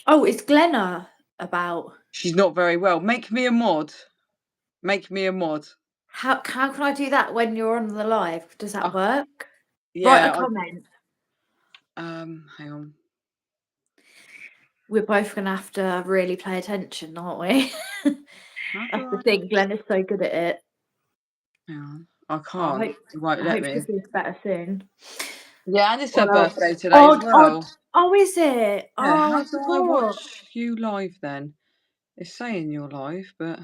Oh, is Glenna about? She's not very well. Make me a mod. Make me a mod. How can I do that when you're on the live? Does that work? Write a Yeah. comment. Hang on. We're both gonna have to really pay attention, aren't we? That's the thing. Glenna's so good at it. Hang on. I I can't. hope It won't I let hope me. she feels better soon. Yeah, and it's her Well, birthday today as well. oh, is it? Yeah, Oh, how I do I forgot. watch you live then? It's saying you're live, but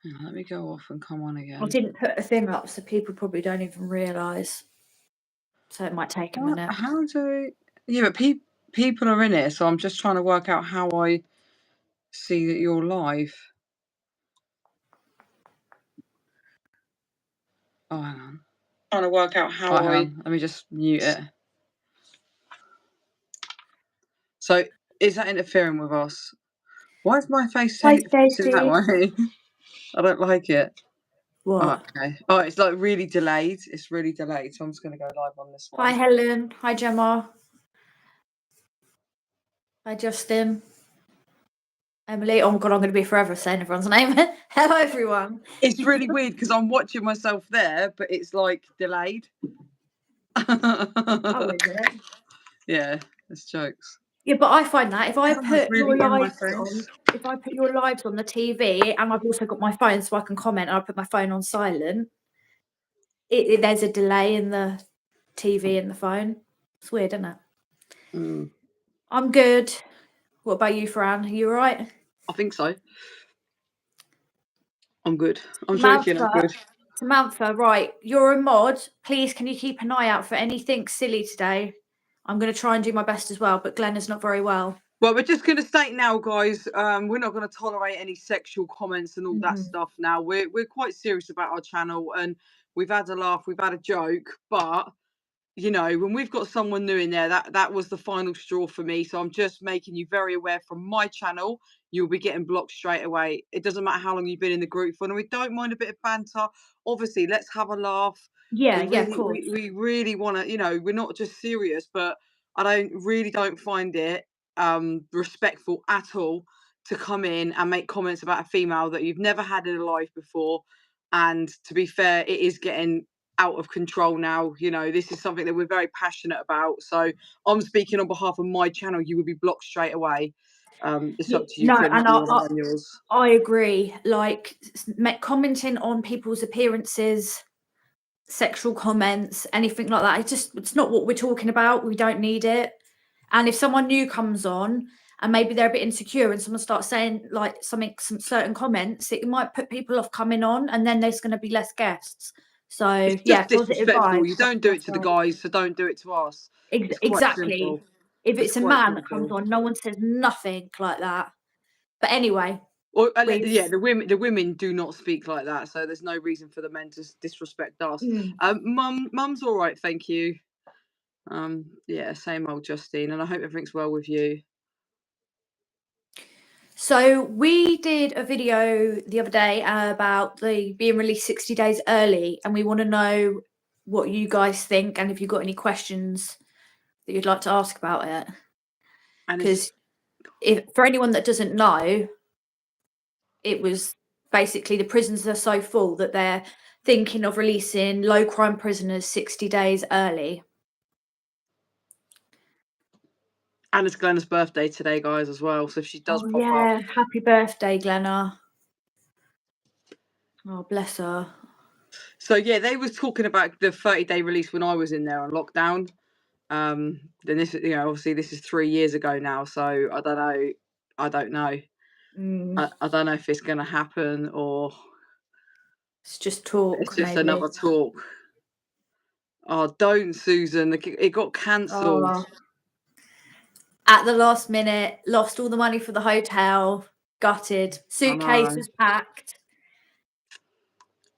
hang on, let me go off and come on I again. didn't put a thing up, so people probably don't even realise. So it might take a minute. How do? Yeah, but people are in it, so I'm just trying to work out how I see that you're live. Oh, hang on. Trying to work out how Hang on. Let me just mute it. So, is that interfering with us? Why is my face Hi, facing that Stacey. way? I don't like it. What? Oh, okay. Oh, it's like really delayed. It's really delayed, so I'm just going to go live on this one. Hi, Helen. Hi, Gemma. Hi, Justin. Emily. Oh my god, I'm going to be forever saying everyone's name. Hello, everyone. It's really weird because I'm watching myself there, but it's like delayed. Oh, is it? Yeah, it's jokes. Yeah, but I find that if I Someone's put really your in my lives face. on, if I put your lives on the TV, and I've also got my phone so I can comment, and I put my phone on silent, there's a delay in the TV and the phone. It's weird, isn't it? Mm. I'm good. What about you, Fran? Are you all right? I think so. I'm good. I'm joking. I'm good. Samantha, right, you're a mod. Please, can you keep an eye out for anything silly today? I'm going to try and do my best as well, but Glenn is not very well. Well, we're just going to state now, guys. We're not going to tolerate any sexual comments and all that stuff. Now we're quite serious about our channel, and we've had a laugh, we've had a joke, but you know, when we've got someone new in there, that was the final straw for me. So I'm just making you very aware from my channel, you'll be getting blocked straight away. It doesn't matter how long you've been in the group for, and we don't mind a bit of banter. Obviously, let's have a laugh. Yeah, of course. We really want to, you know, we're not just serious, but I don't find it respectful at all to come in and make comments about a female that you've never had in a life before. And to be fair, it is getting out of control now. You know, this is something that we're very passionate about. So I'm speaking on behalf of my channel. You will be blocked straight away. It's up to you, No, Quinn, how and you want to run yours. I agree. Like commenting on people's appearances, sexual comments, anything like that. It's not what we're talking about. We don't need it. And if someone new comes on and maybe they're a bit insecure and someone starts saying like some certain comments, it might put people off coming on, and then there's going to be less guests. So It's yeah, just positive disrespectful. vibes. You don't do it to the guys, so don't do it to us. It's quite Exactly. simple. If it's a quite man that simple. comes on, no one says nothing like that. But anyway, Well, yeah, the women do not speak like that, so there's no reason for the men to disrespect us. Mum's all right, thank you. Yeah, same old Justine, and I hope everything's well with you. So we did a video the other day about the being released 60 days early, and we want to know what you guys think and if you've got any questions that you'd like to ask about it. Because for anyone that doesn't know, it was basically the prisons are so full that they're thinking of releasing low crime prisoners 60 days early. And it's Glenna's birthday today, guys, as well. So if she does pop up. Happy birthday, Glenna. Oh, bless her. So yeah, they was talking about the 30-day release when I was in there on lockdown. Then this, you know, obviously this is 3 years ago now, so I don't know. I don't know if it's going to happen or it's just talk. It's just another talk. Oh, don't, Susan. It got cancelled. Oh. At the last minute, lost all the money for the hotel, gutted. Suitcase was packed.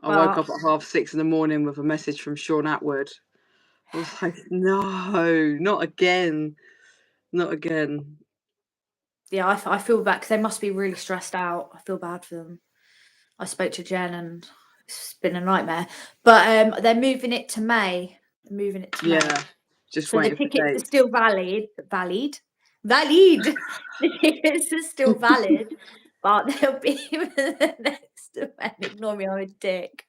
I woke up at 6:30 in the morning with a message from Sean Atwood. I was like, no, not again. Not again. Yeah, I feel bad because they must be really stressed out. I feel bad for them. I spoke to Jen and it's been a nightmare. But they're moving it to May. Yeah, just so the tickets are still valid, Valid. The tickets are still valid, but they'll be for the next event. Ignore me, I'm a dick.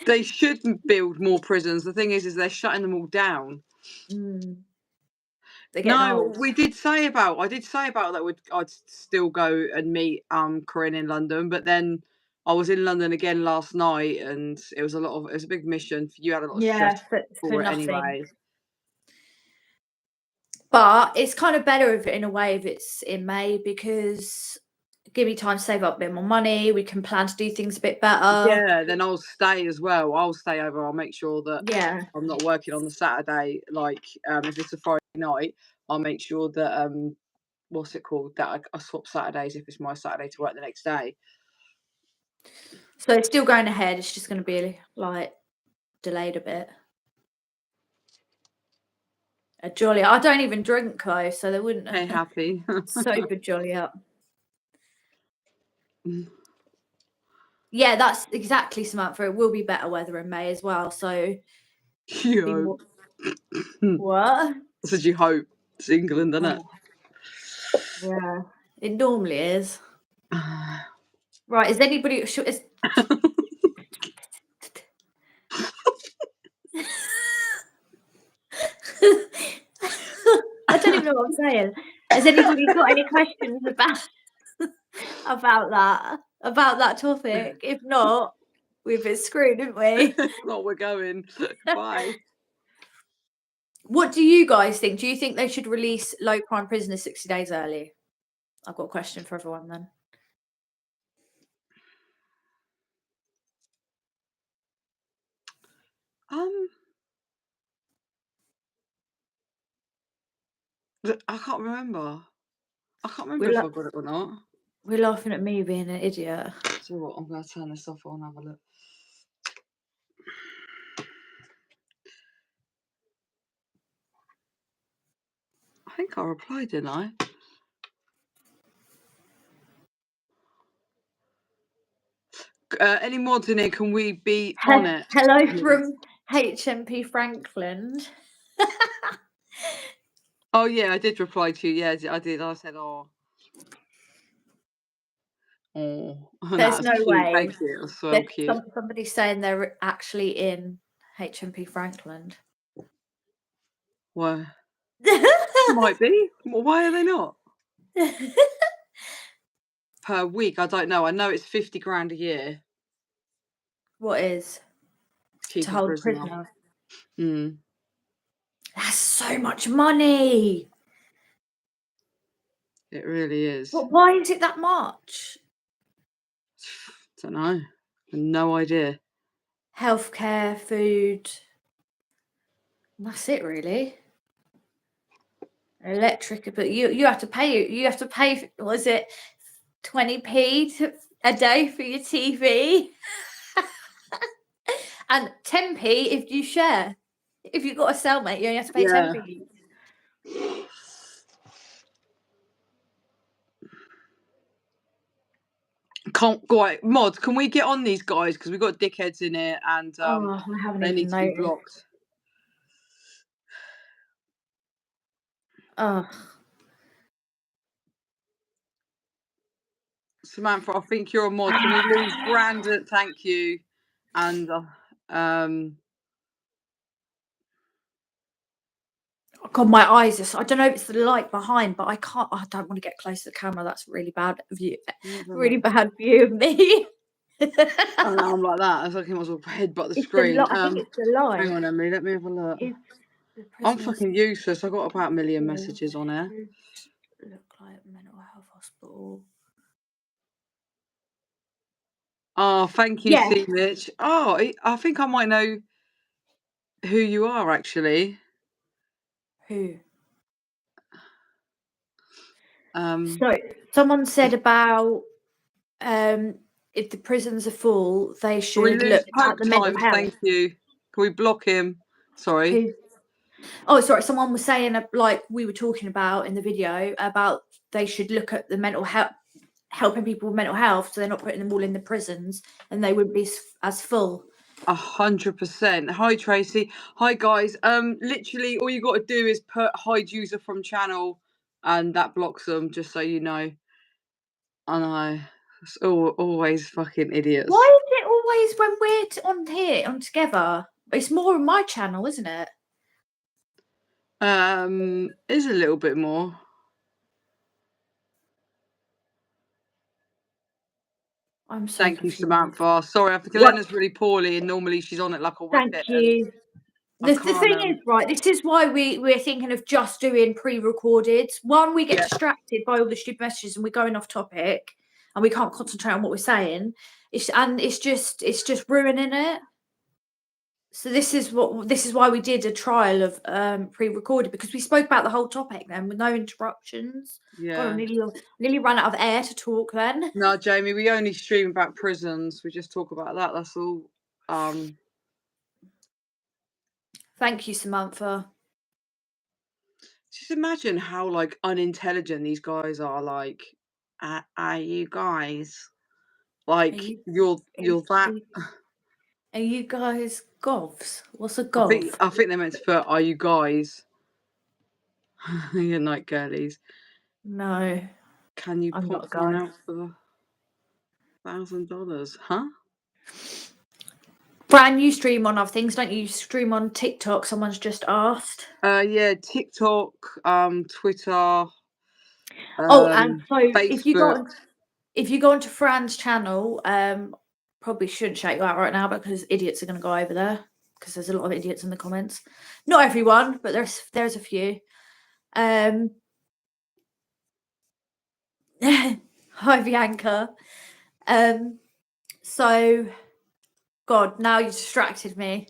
They shouldn't build more prisons. The thing is they're shutting them all down. They're getting No, old. I did say about that I'd still go and meet Corinne in London, but then I was in London again last night, and it was a big mission. You had a lot of stress for it nothing. anyway. But it's kind of better if in a way if it's in May, because give me time to save up a bit more money. We can plan to do things a bit better. Yeah, then I'll stay as well. I'll stay over. I'll make sure that I'm not working on the Saturday. Like, if it's a Friday night, I'll make sure that what's it called? That I swap Saturdays if it's my Saturday to work the next day. So it's still going ahead. It's just going to be like delayed a bit. A jolly. I don't even drink though, so they wouldn't. Hey, happy. Sober jolly up. Yeah, that's exactly, Samantha. It will be better weather in May as well. So what? I said you hope. It's England, isn't it? Yeah, it normally is. Right, is anybody sure? I don't even know what I'm saying. Has anybody got any questions about that topic? If not, we've been screwed, didn't we? If not, we're going. Bye. What do you guys think? Do you think they should release low crime prisoners 60 days early? I've got a question for everyone then. I can't remember. I can't remember if I got it or not. We're laughing at me being an idiot. So what? I'm going to turn this off and have a look. I think I replied, didn't I? Any mods in here? Can we be on it? Hello from HMP Franklin. Oh yeah, I did reply to you. Yeah, I did. I said, oh, There's no cute. way. Thank you. It was so cute. Somebody's saying they're actually in HMP Franklin. Why? Might be. Why are they not? Per week? I don't know. I know it's 50 grand a year. What is? To hold a prisoner. That's so much money. It really is. But why is it that much? Don't know. No idea. Healthcare, food. That's it, really. Electric, but you have to pay. You have to pay. Was it 20p a day for your TV? And 10p if you share. If you've got a cellmate, you only have to pay 10p. Can't quite mods. Can we get on these guys because we've got dickheads in here and they need to be blocked. Samantha, I think you're a mod. Can we lose Brandon? Thank you. And God, my eyes are. I don't know if it's the light behind, but I can't. I don't want to get close to the camera. That's really bad view. Really bad view of me. Oh, no, I'm like that. I fucking was headbutt the screen. I think it's the light. Hang on, Emily. Let me have a look. I'm fucking useless. I got about 1 million messages on here. Look like mental health hospital. Oh, thank you, C. Mitch. Oh, I think I might know who you are actually. Who? So someone said about if the prisons are full, they should look at the mental health. Thank you. Can we block him? Sorry. Oh, sorry. Someone was saying, like we were talking about in the video, about they should look at the mental health, helping people with mental health, so they're not putting them all in the prisons, and they wouldn't be as full. 100%. Hi Tracy. Hi guys. Literally all you got to do is put hide user from channel and that blocks them, just so you know. I know. It's always fucking idiots. Why is it always when we're on here, on together? It's more on my channel, isn't it? Is a little bit more. I'm so Thank you, confused. Samantha. Sorry, I think Elena's really poorly, and normally she's on it like a Thank rocket. you. The thing is, right, this is why we're thinking of just doing pre-recorded. One, we get distracted by all the stupid messages and we're going off topic and we can't concentrate on what we're saying. It's just ruining it. So this is why we did a trial of pre-recorded, because we spoke about the whole topic then with no interruptions. Yeah. God, I nearly ran out of air to talk then. No, Jamie, we only stream about prisons. We just talk about that. That's all. Thank you, Samantha. Just imagine how like unintelligent these guys are. Like, are you guys? Like, you're that. Are you guys govs? What's a gov? I think they meant to put, "Are you guys?" You're night girlies. No. Can you I'm pop one out for the $1,000? Huh? Fran, you stream on other things, don't you? You stream on TikTok, someone's just asked. Yeah, TikTok, Twitter. And so Facebook. if you go onto Fran's channel, probably shouldn't shout you out right now because idiots are going to go over there because there's a lot of idiots in the comments. Not everyone, but there's a few. Hi, Bianca. So, God, now you distracted me.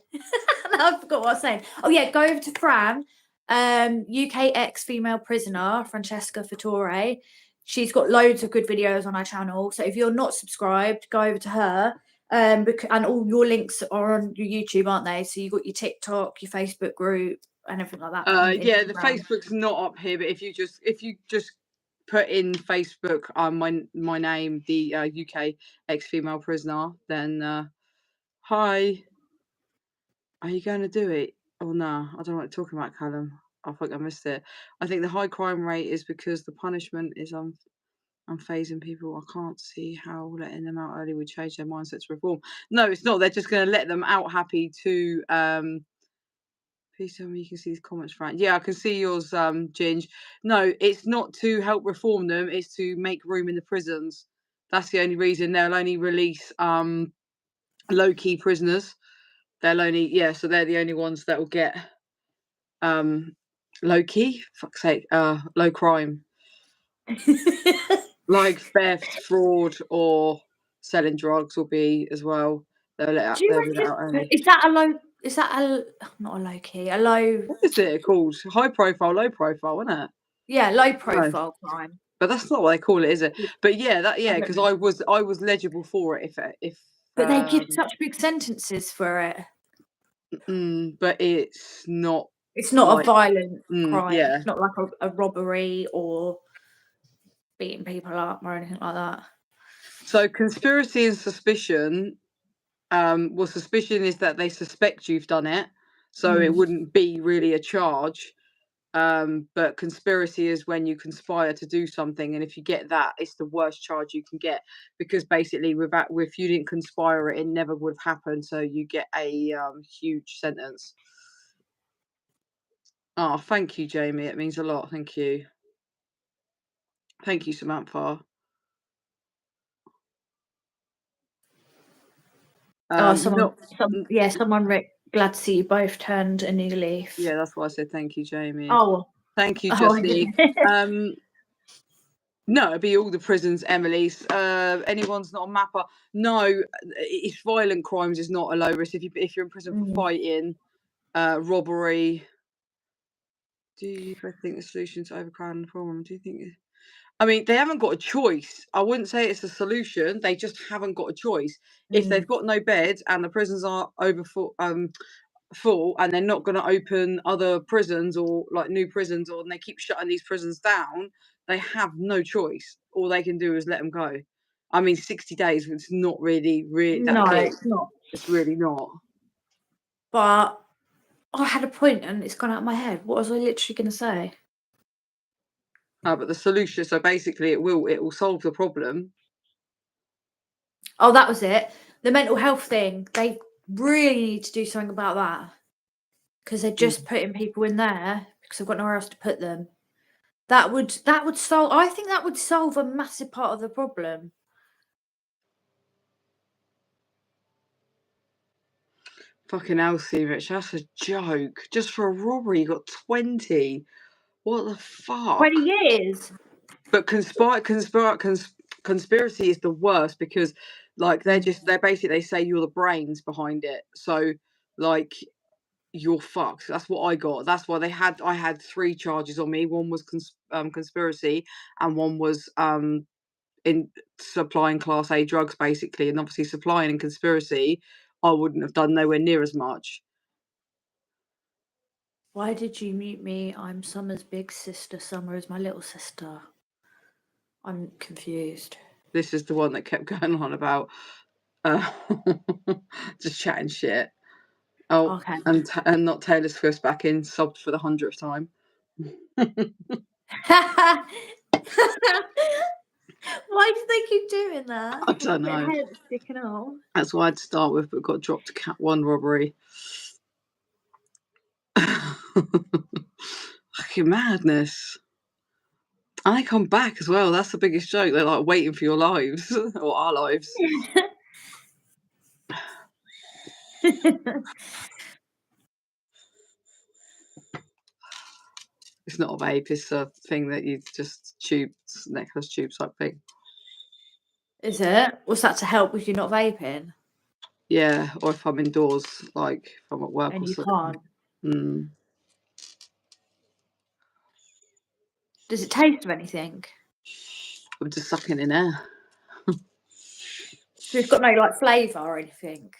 Now I forgot what I was saying. Oh yeah, go over to Fran, UK ex-female prisoner, Francesca Fettore. She's got loads of good videos on our channel. So if you're not subscribed, go over to her. And all your links are on your YouTube, aren't they? So you've got your TikTok, your Facebook group, and everything like that. Yeah, the Facebook's not up here, but if you just put in Facebook my name, the UK ex-female prisoner, then hi. Are you going to do it? Oh no, I don't know what you're talking about, Callum. I think I missed it. I think the high crime rate is because the punishment is unfazing people. I can't see how letting them out early would change their mindset to reform. No, it's not. They're just going to let them out happy to. Please tell me you can see these comments, Frank. Yeah, I can see yours, Ginge. No, it's not to help reform them. It's to make room in the prisons. That's the only reason. They'll only release low-key prisoners. They'll only so they're the only ones that will get low-key. Fuck's sake, low crime. Like theft, fraud, or selling drugs will be as well. They'll let out early. Is that a low? Is that not a low key? A low? What is it called? High profile, low profile, isn't it? Yeah, low profile crime. But that's not what they call it, is it? But yeah, because I was legible for it. If but they give such big sentences for it. But it's not. It's not a violent crime. Yeah. It's not like a robbery or beating people up or anything like that. So conspiracy and suspicion. Well, suspicion is that they suspect you've done it, so it wouldn't be really a charge. But conspiracy is when you conspire to do something, and if you get that, it's the worst charge you can get, because basically if you didn't conspire it never would have happened, so you get a huge sentence. Oh, thank you, Jamie. It means a lot. Thank you. Thank you, Samantha. Someone glad to see you both turned a new leaf. Yeah, that's why I said thank you, Jamie. Oh, thank you, Jessie. No, it'd be all the prisons, Emily's. Anyone's not a mapper. No, it's violent crimes is not a low risk. If you're in prison for fighting, robbery. Do you think the solution to overcrowding the problem? Do you think? I mean, they haven't got a choice. I wouldn't say it's a solution. They just haven't got a choice. If they've got no beds and the prisons are full, and they're not going to open other prisons or like new prisons, or they keep shutting these prisons down, they have no choice. All they can do is let them go. I mean, 60 days, it's not really that quick. It's not. It's really not. But I had a point and it's gone out of my head. What was I literally going to say? But the solution, so basically it will solve the problem. Oh, that was it. The mental health thing. They really need to do something about that because they're just putting people in there because they've got nowhere else to put them. That would solve. I think that would solve a massive part of the problem. Fucking hell, Rich, that's a joke. Just for a robbery, you got 20. What the fuck? 20 years. But conspiracy is the worst because, like, they basically they say you're the brains behind it. So, like, you're fucked. That's what I got. That's why I had 3 charges on me. One was conspiracy, and one was in supplying Class A drugs, basically. And obviously, supplying and conspiracy, I wouldn't have done nowhere near as much. Why did you mute me? I'm Summer's big sister. Summer is my little sister. I'm confused. This is the one that kept going on about just chatting shit. Oh, Okay. and not Taylor Swift's back in, sobbed for the 100th time. Why do they keep doing that? I don't know. Their head's sticking out. That's what I'd start with, but got dropped to Cat 1 robbery. Fucking madness. And they come back as well. That's the biggest joke. They're like waiting for your lives or our lives. It's not a vape, it's a thing that you just necklace tube type thing. Is it? What's that to help with you not vaping? Yeah, or if I'm indoors, like if I'm at work And or you something. can't. Does it taste of anything? I'm just sucking in air. So it's got no like flavour or anything?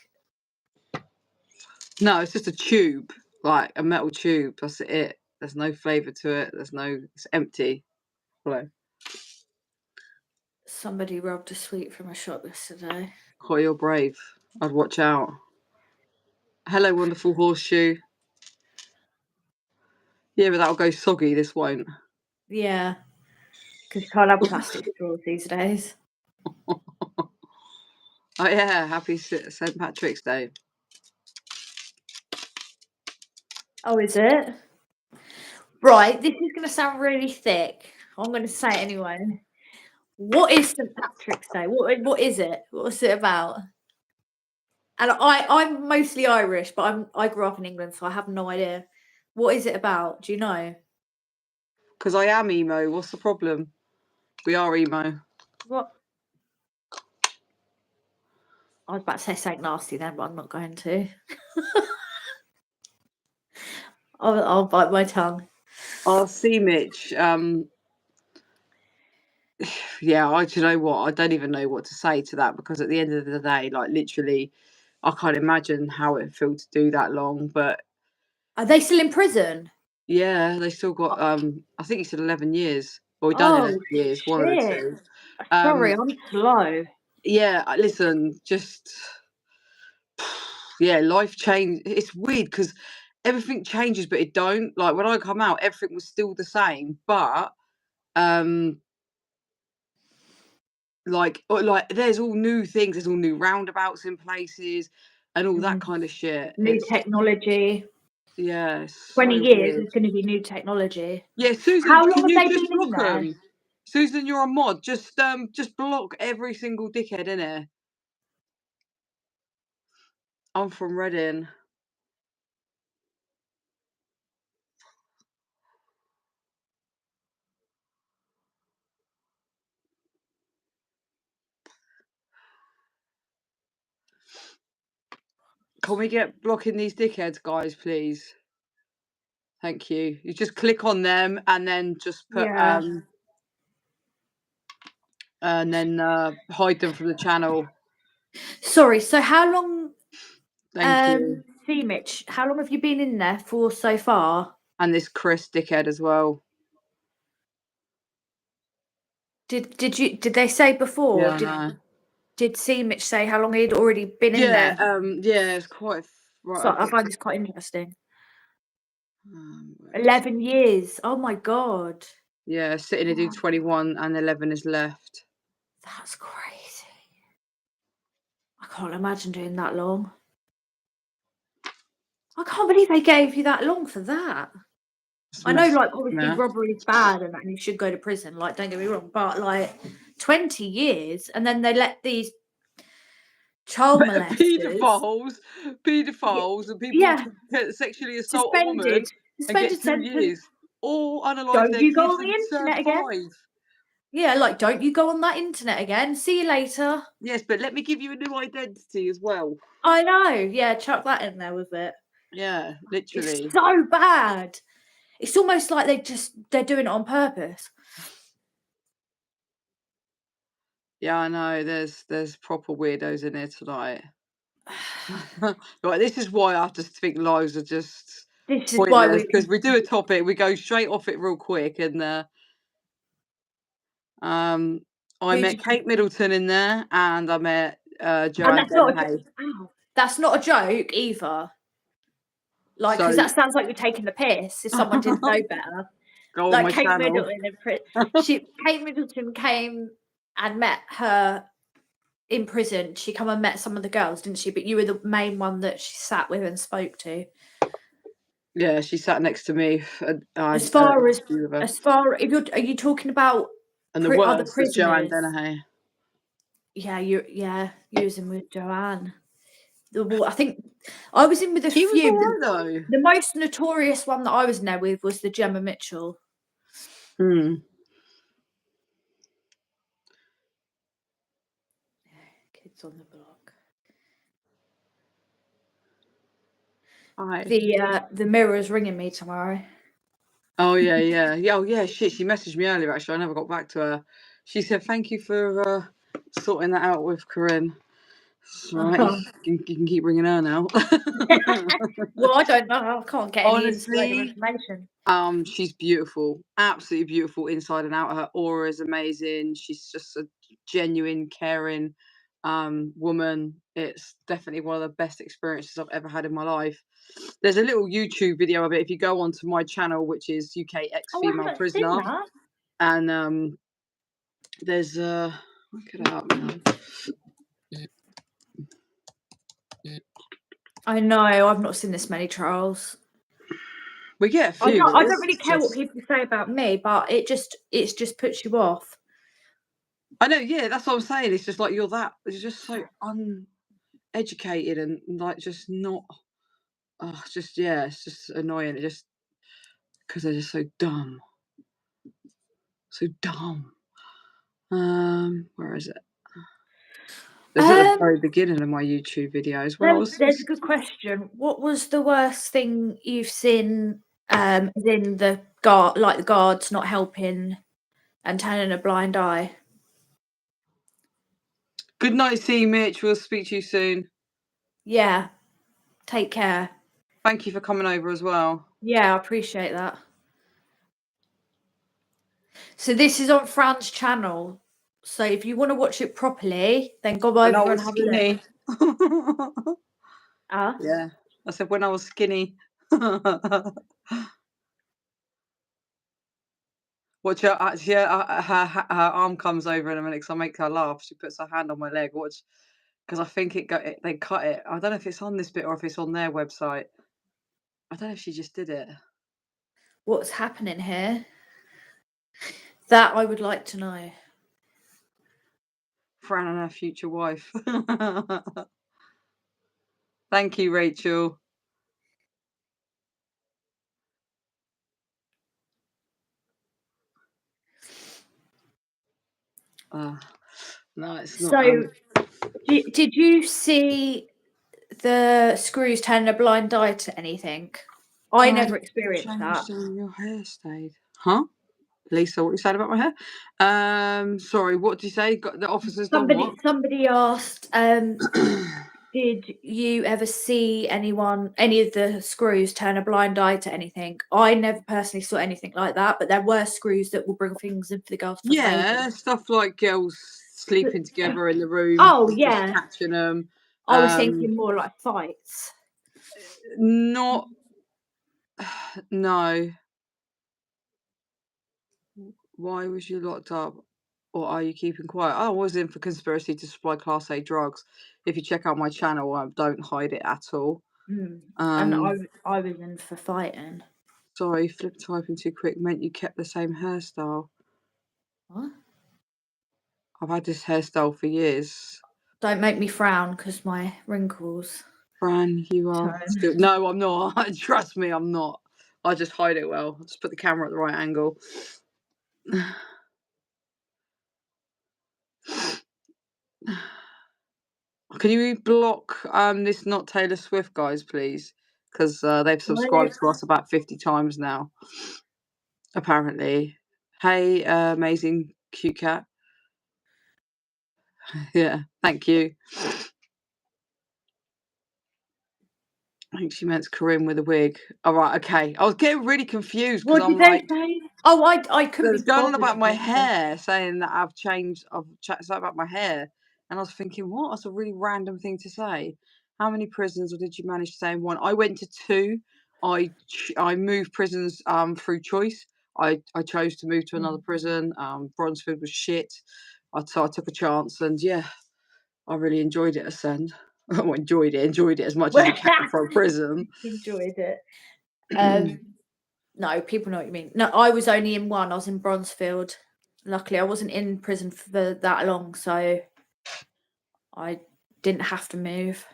No, it's just a tube, like a metal tube. That's it. There's no flavour to it. It's empty. Hello. Somebody robbed a sweet from a shop yesterday. Oh, you're brave. I'd watch out. Hello, wonderful horseshoe. Yeah, but that'll go soggy. This won't. Yeah, because you can't have plastic straws these days. Oh yeah, happy St. Patrick's Day. Oh, is it? Right, this is going to sound really thick. I'm going to say it anyway. What is St. Patrick's Day? What is it? What's it about? And I'm mostly Irish, but I grew up in England, so I have no idea. What is it about? Do you know? Because I am emo. What's the problem? We are emo. What? I was about to say something nasty then, but I'm not going to. I'll bite my tongue. I'll see, Mitch. Yeah, do you know what? I don't even know what to say to that because at the end of the day, like literally, I can't imagine how it feels to do that long. But Are they still in prison? yeah, they still got. I think he said 11 years, or he done 11 years. One of the two. Sorry, I'm slow. Yeah, listen, just yeah, life change. It's weird because everything changes, but it don't. Like when I come out, everything was still the same, but like there's all new things. There's all new roundabouts in places, and all that kind of shit. New technology. Yeah, 20 so years weird. is going to be new technology. Yeah, Susan, How long can have you they just been in block there? them? Susan, you're a mod. Just block every single dickhead in here. I'm from Reading. Can we get blocking these dickheads, guys, please? Thank you. You just click on them and then just put and then hide them from the channel. Sorry, so how long Thank you. see Mitch, how long have you been in there for so far? And this Chris dickhead as well. Did they say before? Yeah, Did C Mitch say how long he'd already been in there? Yeah, it's quite right. So I find this quite interesting. 11 years. Oh my god. Yeah, sitting to do 21 and 11 is left. That's crazy. I can't imagine doing that long. I can't believe they gave you that long for that. It's I know, messed like, up, obviously innit? robbery is bad and you should go to prison, like, don't get me wrong, but, like, 20 years and then they let these child molesters Paedophiles and people yeah, to sexually assault a woman suspended and get suspended 2 sentence. years, or unalive Don't their you go kids on and the serve internet again? 5. Yeah, like, don't you go on that internet again. See you later. Yes, but let me give you a new identity as well. I know. Yeah, chuck that in there with it. Yeah, It's literally. so bad. It's almost like they're doing it on purpose. Yeah, I know, there's proper weirdos in here tonight. Right, this is why I just think lives are just This is why pointless, we because we do a topic, we go straight off it real quick, and I who met did you Kate Middleton in there, and I met and Joanne that's not a Dennehy. ow. That's not a joke either. Like, So because that sounds like you're taking the piss if someone didn't know better. go on Like my Kate channel. Middleton Kate Middleton came and met her in prison. She come and met some of the girls, didn't she? But you were the main one that she sat with and spoke to. Yeah, she sat next to me. I had As an far as interview with her. are you talking about And the other worst was Joanne prisoners? Dennehy. Yeah, you was in with Joanne. I think I was in with a She was few. alright though. The most notorious one that I was in there with was the Gemma Mitchell. Hmm. Kids on the block. Hi. The Mirror's ringing me tomorrow. Oh yeah, yeah. Yeah, oh yeah, shit. She messaged me earlier actually. I never got back to her. She said, "Thank you for sorting that out with Corinne." That's right. You can keep ringing her now. Well, I don't know. I can't get any insider Honestly, information. she's beautiful, absolutely beautiful inside and out. Her aura is amazing. She's just a genuine, caring woman. It's definitely one of the best experiences I've ever had in my life. There's a little YouTube video of it if you go onto my channel, which is UK ex Oh, I female haven't seen prisoner, that. and there's look it up now. I know. I've not seen this many trials. We get a I few, don't. but I don't this really is care what just. people say about me, but it just puts you off. I know, yeah, that's what I'm saying. It's just like you're just so uneducated and like just not. Oh, just yeah, it's just annoying. It just because they're just so dumb, so dumb. Where is it? It's at the Um, very beginning of my YouTube videos. Well, I was there's a good question. What was the worst thing you've seen? As in the guards not helping and turning a blind eye. Good night, see you, Mitch. We'll speak to you soon. Yeah. Take care. Thank you for coming over as well. Yeah, I appreciate that. So this is on Fran's channel. So if you want to watch it properly, then go When I over and was have a look. skinny. Yeah, I said when I was skinny. Watch her. Actually, her arm comes over in a minute because I make her laugh. She puts her hand on my leg. Watch, because I think they cut it. I don't know if it's on this bit or if it's on their website. I don't know if she just did it. What's happening here? That I would like to know. Fran and her future wife. Thank you, Rachel. No, it's not. So did you see the screws turning a blind eye to anything? I never experienced that. Changed and your hair stayed. Huh? Lisa, what you said about my hair? Sorry, what did you say? Got the officers done what? Somebody asked, did you ever see any of the screws turn a blind eye to anything? I never personally saw anything like that, but there were screws that will bring things in for the girls to play with. Yeah, stuff like girls sleeping together in the room, Oh just yeah. catching them. I was thinking more like fights. Not, no. Why was you locked up? Or are you keeping quiet? I was in for conspiracy to supply Class A drugs. If you check out my channel, I don't hide it at all. And Um, I was in for fighting. Sorry, flip typing too quick meant you kept the same hairstyle. What? I've had this hairstyle for years. Don't make me frown because my wrinkles. Fran, you are Turn. still. No, I'm not. Trust me, I'm not. I just hide it well. Just put the camera at the right angle. Can you block this not Taylor Swift guys, please? Because they've subscribed to us about 50 times now, apparently. Hey, amazing cute cat. Yeah, thank you. I think she meant Corinne with a wig. All right, okay. I was getting really confused because What I'm did they like, say? Oh, I couldn't there's be going on bothered about to my listen. hair, saying that I've changed. I've something about my hair, and I was thinking, what? That's a really random thing to say. How many prisons, or did you manage to stay in one? I went to 2. I moved prisons through choice. I chose to move to another prison. Bronzefield was shit. So I took a chance, and yeah, I really enjoyed it. Ascend. I enjoyed it as much as you can for a prison. Enjoyed it. No, people know what you mean. No, I was only in one. I was in Bronzefield. Luckily, I wasn't in prison for that long, so I didn't have to move.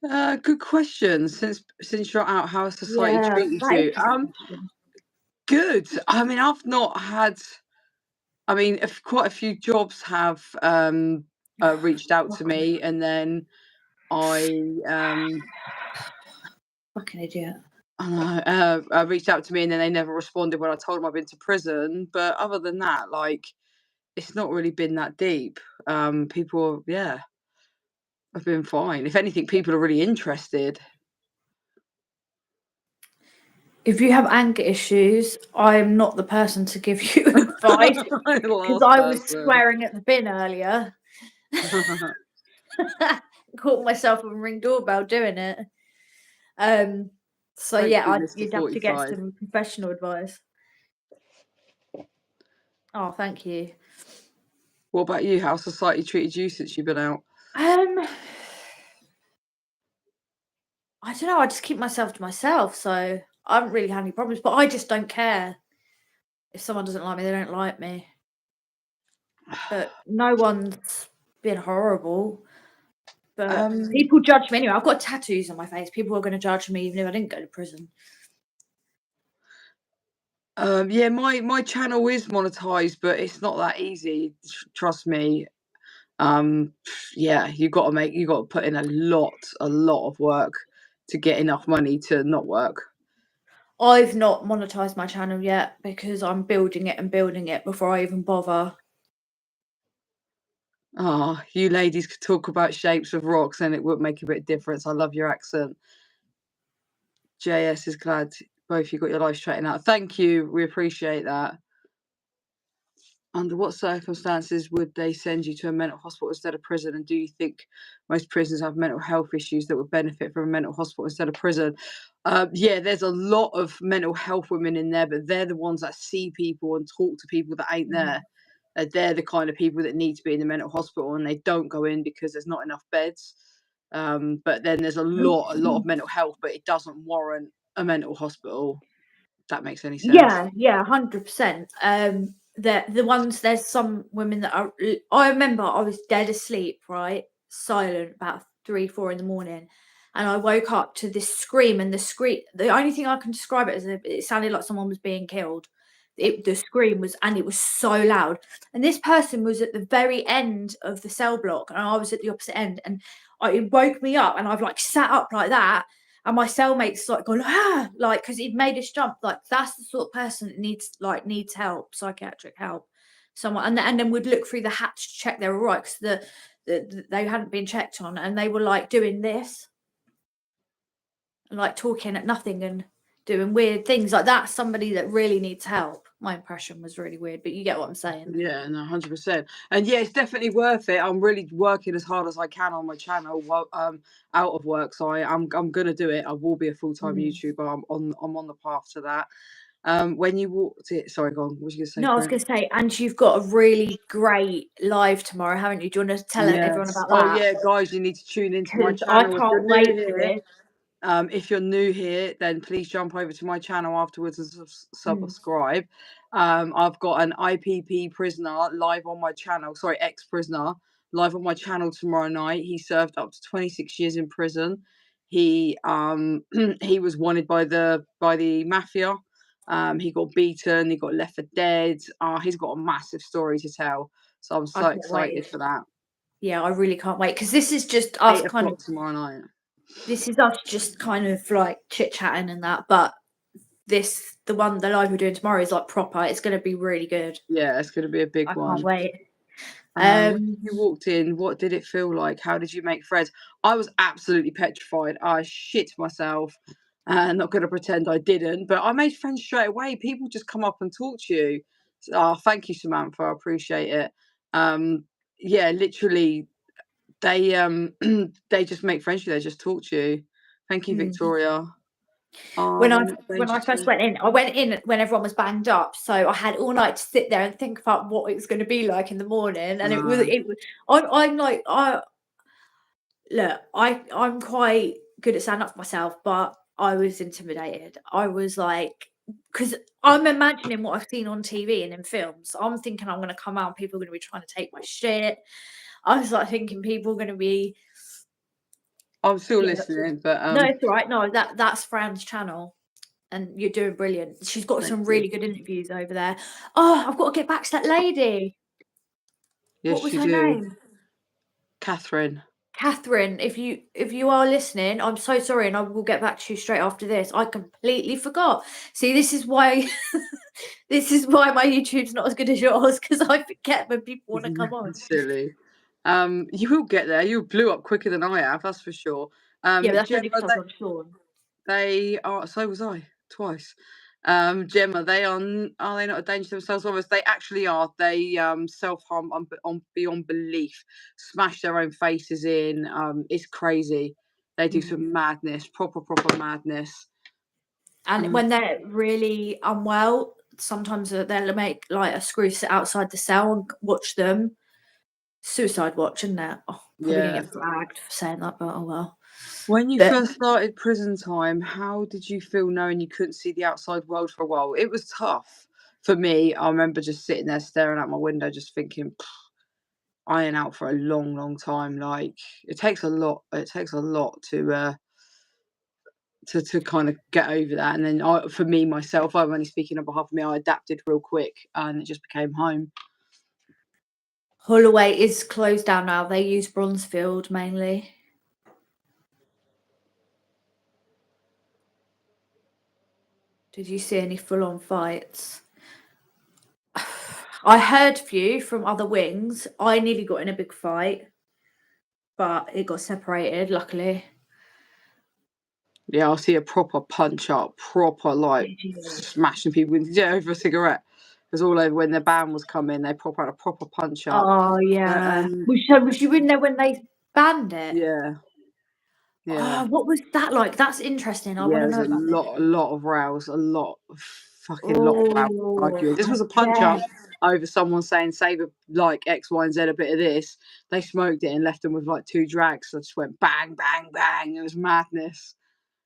Good question. Since you're out, how has society Yeah, treated that you? is a good question. Good. I mean, I've not had. I mean, if quite a few jobs have reached out to me, and then I Fucking idiot. reached out to me, and then they never responded when I told them I've been to prison. But other than that, like, it's not really been that deep. People, yeah, have been fine. If anything, people are really interested. If you have anger issues, I'm not the person to give you advice because Last I was person. swearing at the bin earlier. Caught myself on Ring doorbell doing it. So Thank yeah, you, Mr. you'd have to get 45. some professional advice. Oh, thank you. What about you? How's society treated you since you've been out? I don't know. I just keep myself to myself, so I haven't really had any problems. But I just don't care if someone doesn't like me; they don't like me. But no one's been horrible. But people judge me anyway. I've got tattoos on my face. People are going to judge me even if I didn't go to prison. Yeah, my channel is monetized, but it's not that easy. Trust me. Yeah, you got to put in a lot of work to get enough money to not work. I've not monetized my channel yet because I'm building it and building it before I even bother. Ah, you ladies could talk about shapes of rocks and it would make a bit of difference. I love your accent. JS is glad both you got your life straightened out. Thank you. We appreciate that. Under what circumstances would they send you to a mental hospital instead of prison? And do you think most prisoners have mental health issues that would benefit from a mental hospital instead of prison? Yeah, there's a lot of mental health women in there, but they're the ones that see people and talk to people that ain't there. They're the kind of people that need to be in the mental hospital, and they don't go in because there's not enough beds. But then there's a lot of mental health, but it doesn't warrant a mental hospital. If that makes any sense. Yeah, 100%. The ones there's some women that are. I remember I was dead asleep, right, silent about 3-4 in the morning, and I woke up to this scream. And the only thing I can describe it as it sounded like someone was being killed. The scream was, and it was so loud. And this person was at the very end of the cell block, and I was at the opposite end, and it woke me up, and I've like sat up like that. And my cellmate's like going, like, because he'd made us jump. Like, that's the sort of person that needs help, psychiatric help. Someone, and then we'd look through the hatch to check they were right, because they hadn't been checked on, and they were like doing this, and like talking at nothing and doing weird things. Like, that's somebody that really needs help. My impression was really weird, but you get what I'm saying. Yeah, no, 100%. And yeah, it's definitely worth it. I'm really working as hard as I can on my channel while out of work. So I'm gonna do it. I will be a full-time YouTuber. I'm on the path to that. When you walked it, sorry, go on. What was you going to say? No, I was going to say, and you've got a really great live tomorrow, haven't you? Do you want to tell everyone Yes. about Oh that? yeah, guys, you need to tune into my Because I channel if you're can't new wait for here. this. If you're new here, then please jump over to my channel afterwards and subscribe. I've got an IPP prisoner live on my channel. Sorry, ex-prisoner live on my channel tomorrow night. He served up to 26 years in prison. He he was wanted by the mafia. He got beaten. He got left for dead. He's got a massive story to tell. So I'm so excited for that. Yeah, I really can't wait because this is just us 8 o'clock tomorrow night. This is us just kind of like chit chatting and that, but the live we're doing tomorrow is like proper. It's going to be really good. Yeah, it's going to be a big one. I can't wait. When you walked in, what did it feel like? How did you make friends? I was absolutely petrified. I shit myself. Not going to pretend I didn't, but I made friends straight away. People just come up and talk to you. Thank you, Samantha. I appreciate it. Yeah, literally, they they just make friends with you. They just talk to you. Thank you, Victoria. When I first went in when everyone was banged up, so I had all night to sit there and think about what it was going to be like in the morning, and it was. I'm quite good at standing up for myself, but I was intimidated. I was like, because I'm imagining what I've seen on TV and in films. I'm thinking I'm going to come out and people are going to be trying to take my shit. I was like thinking people are going to be. I'm still listening, but no, it's all right. No, that's Fran's channel, and you're doing brilliant. She's got some really good interviews over there. Oh, I've got to get back to that lady. Yes, what was her name? Catherine. Catherine, if you are listening, I'm so sorry, and I will get back to you straight after this. I completely forgot. See, this is why my YouTube's not as good as yours, because I forget when people want to come on. Silly. You will get there. You blew up quicker than I have, that's for sure. Yeah, but that's only because I was on Sean. They are. So was I twice. Gemma, are they not a danger to themselves? Almost, they actually are. They self-harm on beyond belief, smash their own faces in. It's crazy. They do some madness, proper madness. And when they're really unwell, sometimes they'll make like a screw sit outside the cell and watch them. Suicide watch, isn't it? Oh, probably gonna get flagged for saying that, but oh well. When you first started prison time, how did you feel knowing you couldn't see the outside world for a while? It was tough for me. I remember just sitting there staring out my window, just thinking, I ain't out for a long time. Like, it takes a lot. It takes a lot to kind of get over that. And then for me, myself, I'm only speaking on behalf of me, I adapted real quick and it just became home. Holloway is closed down now. They use Bronzefield mainly. Did you see any full-on fights? I heard a few from other wings. I nearly got in a big fight, but it got separated, luckily. Yeah, I'll see a proper punch up, proper like smashing people over a cigarette. It was all over when the band was coming. They proper had a proper punch up. Oh yeah. Was you in there when they banned it? Yeah. Yeah. Oh, what was that like? That's interesting. I want to know about a lot of rows, a lot of rows arguing. This was a punch up over someone saying save like X, Y, and Z a bit of this. They smoked it and left them with like 2 drags. So it just went bang, bang, bang. It was madness.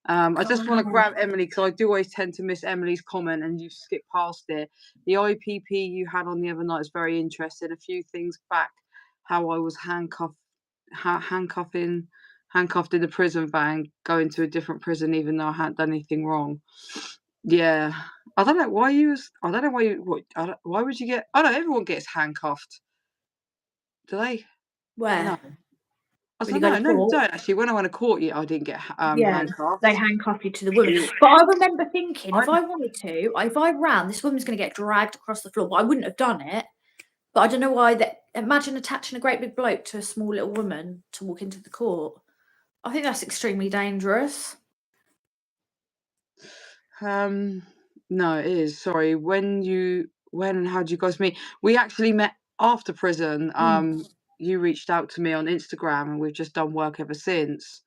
I just want to grab Emily because I do always tend to miss Emily's comment and you skip past it. The IPP you had on the other night is very interesting. A few things back, how I was handcuffed in the prison van, going to a different prison even though I hadn't done anything wrong. Yeah, I don't know why why would you get? Oh no, everyone gets handcuffed. Do they? where. No. I don't know. No, you don't actually. When I went to court, I didn't get handcuffed. They handcuff you to the woman. But I remember thinking, if I wanted to, if I ran, this woman's going to get dragged across the floor. But I wouldn't have done it. But I don't know why. Imagine attaching a great big bloke to a small little woman to walk into the court. I think that's extremely dangerous. No, it is. Sorry. When and how did you guys meet? We actually met after prison. You reached out to me on Instagram and we've just done work ever since.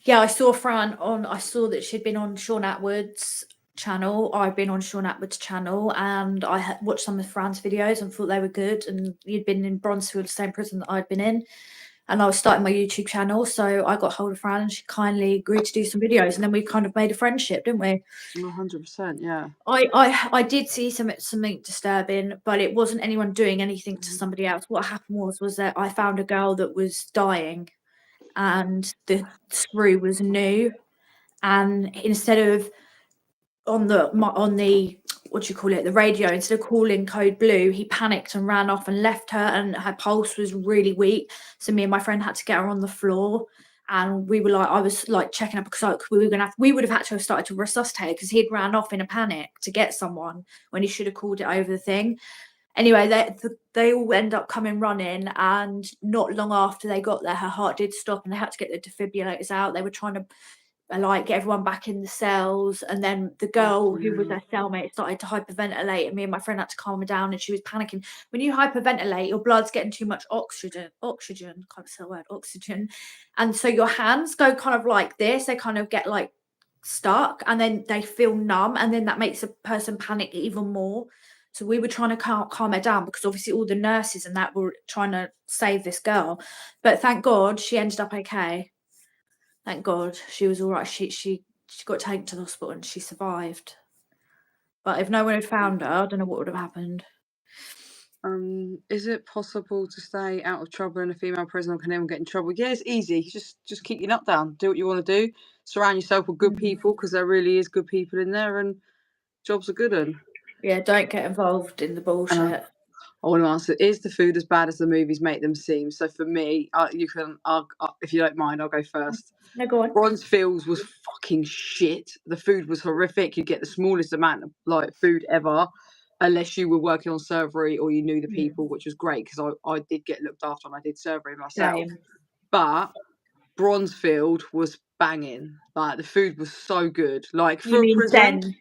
Yeah, I saw Fran I saw that she'd been on Sean Atwood's channel. I've been on Sean Atwood's channel, and I watched some of Fran's videos and thought they were good. And he'd been in Bronzefield, the same prison that I'd been in, and I was starting my YouTube channel. So I got hold of Fran, and she kindly agreed to do some videos, and then we kind of made a friendship, didn't we? 100%, yeah. I did see something disturbing, but it wasn't anyone doing anything to somebody else. What happened was that I found a girl that was dying, and the screw was new, and instead of on the what do you call it, the radio, instead of calling code blue, he panicked and ran off and left her, and her pulse was really weak. So me and my friend had to get her on the floor, and we were like, I was like checking up because we would have had to have started to resuscitate because he'd ran off in a panic to get someone when he should have called it over the thing. Anyway, they all end up coming running, and not long after they got there, her heart did stop, and they had to get the defibrillators out. They were trying to like get everyone back in the cells, and then the girl who was her cellmate started to hyperventilate, and me and my friend had to calm her down, and she was panicking. When you hyperventilate, your blood's getting too much oxygen, can't say the word, oxygen, and so your hands go kind of like this, they kind of get like stuck, and then they feel numb, and then that makes a person panic even more. So we were trying to calm her down, because obviously all the nurses and that were trying to save this girl, but thank God she ended up okay. Thank God she was all right. She got taken to the hospital and she survived. But if no one had found her, I don't know what would have happened. Is it possible to stay out of trouble in a female prison, or can anyone get in trouble? Yeah, it's easy. Just keep your nut down. Do what you want to do. Surround yourself with good people, because there really is good people in there, and jobs are good. And Yeah, don't get involved in the bullshit. I want to answer: is the food as bad as the movies make them seem? So for me, you can. If you don't mind, I'll go first. No, go on. Bronzefields was fucking shit. The food was horrific. You get the smallest amount of like food ever, unless you were working on servery or you knew the people, which was great because I did get looked after and I did servery myself. Same. But Bronzefield was banging. Like the food was so good. Like You for a mean prison. Sen?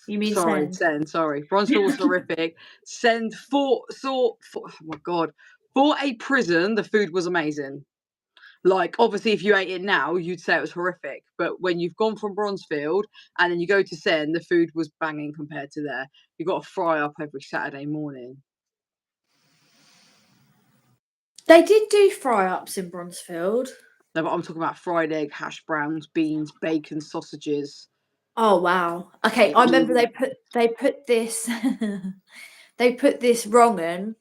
You mean Sorry, Sen? sorry. Bronzefield was horrific. Oh my god. For a prison, the food was amazing. Like, obviously, if you ate it now, you'd say it was horrific. But when you've gone from Bronzefield and then you go to Sen, the food was banging compared to there. You got to fry up every Saturday morning. They did do fry-ups in Bronzefield. No, but I'm talking about fried egg, hash browns, beans, bacon, sausages. Oh wow. Okay, I remember they put this they put this wrong in,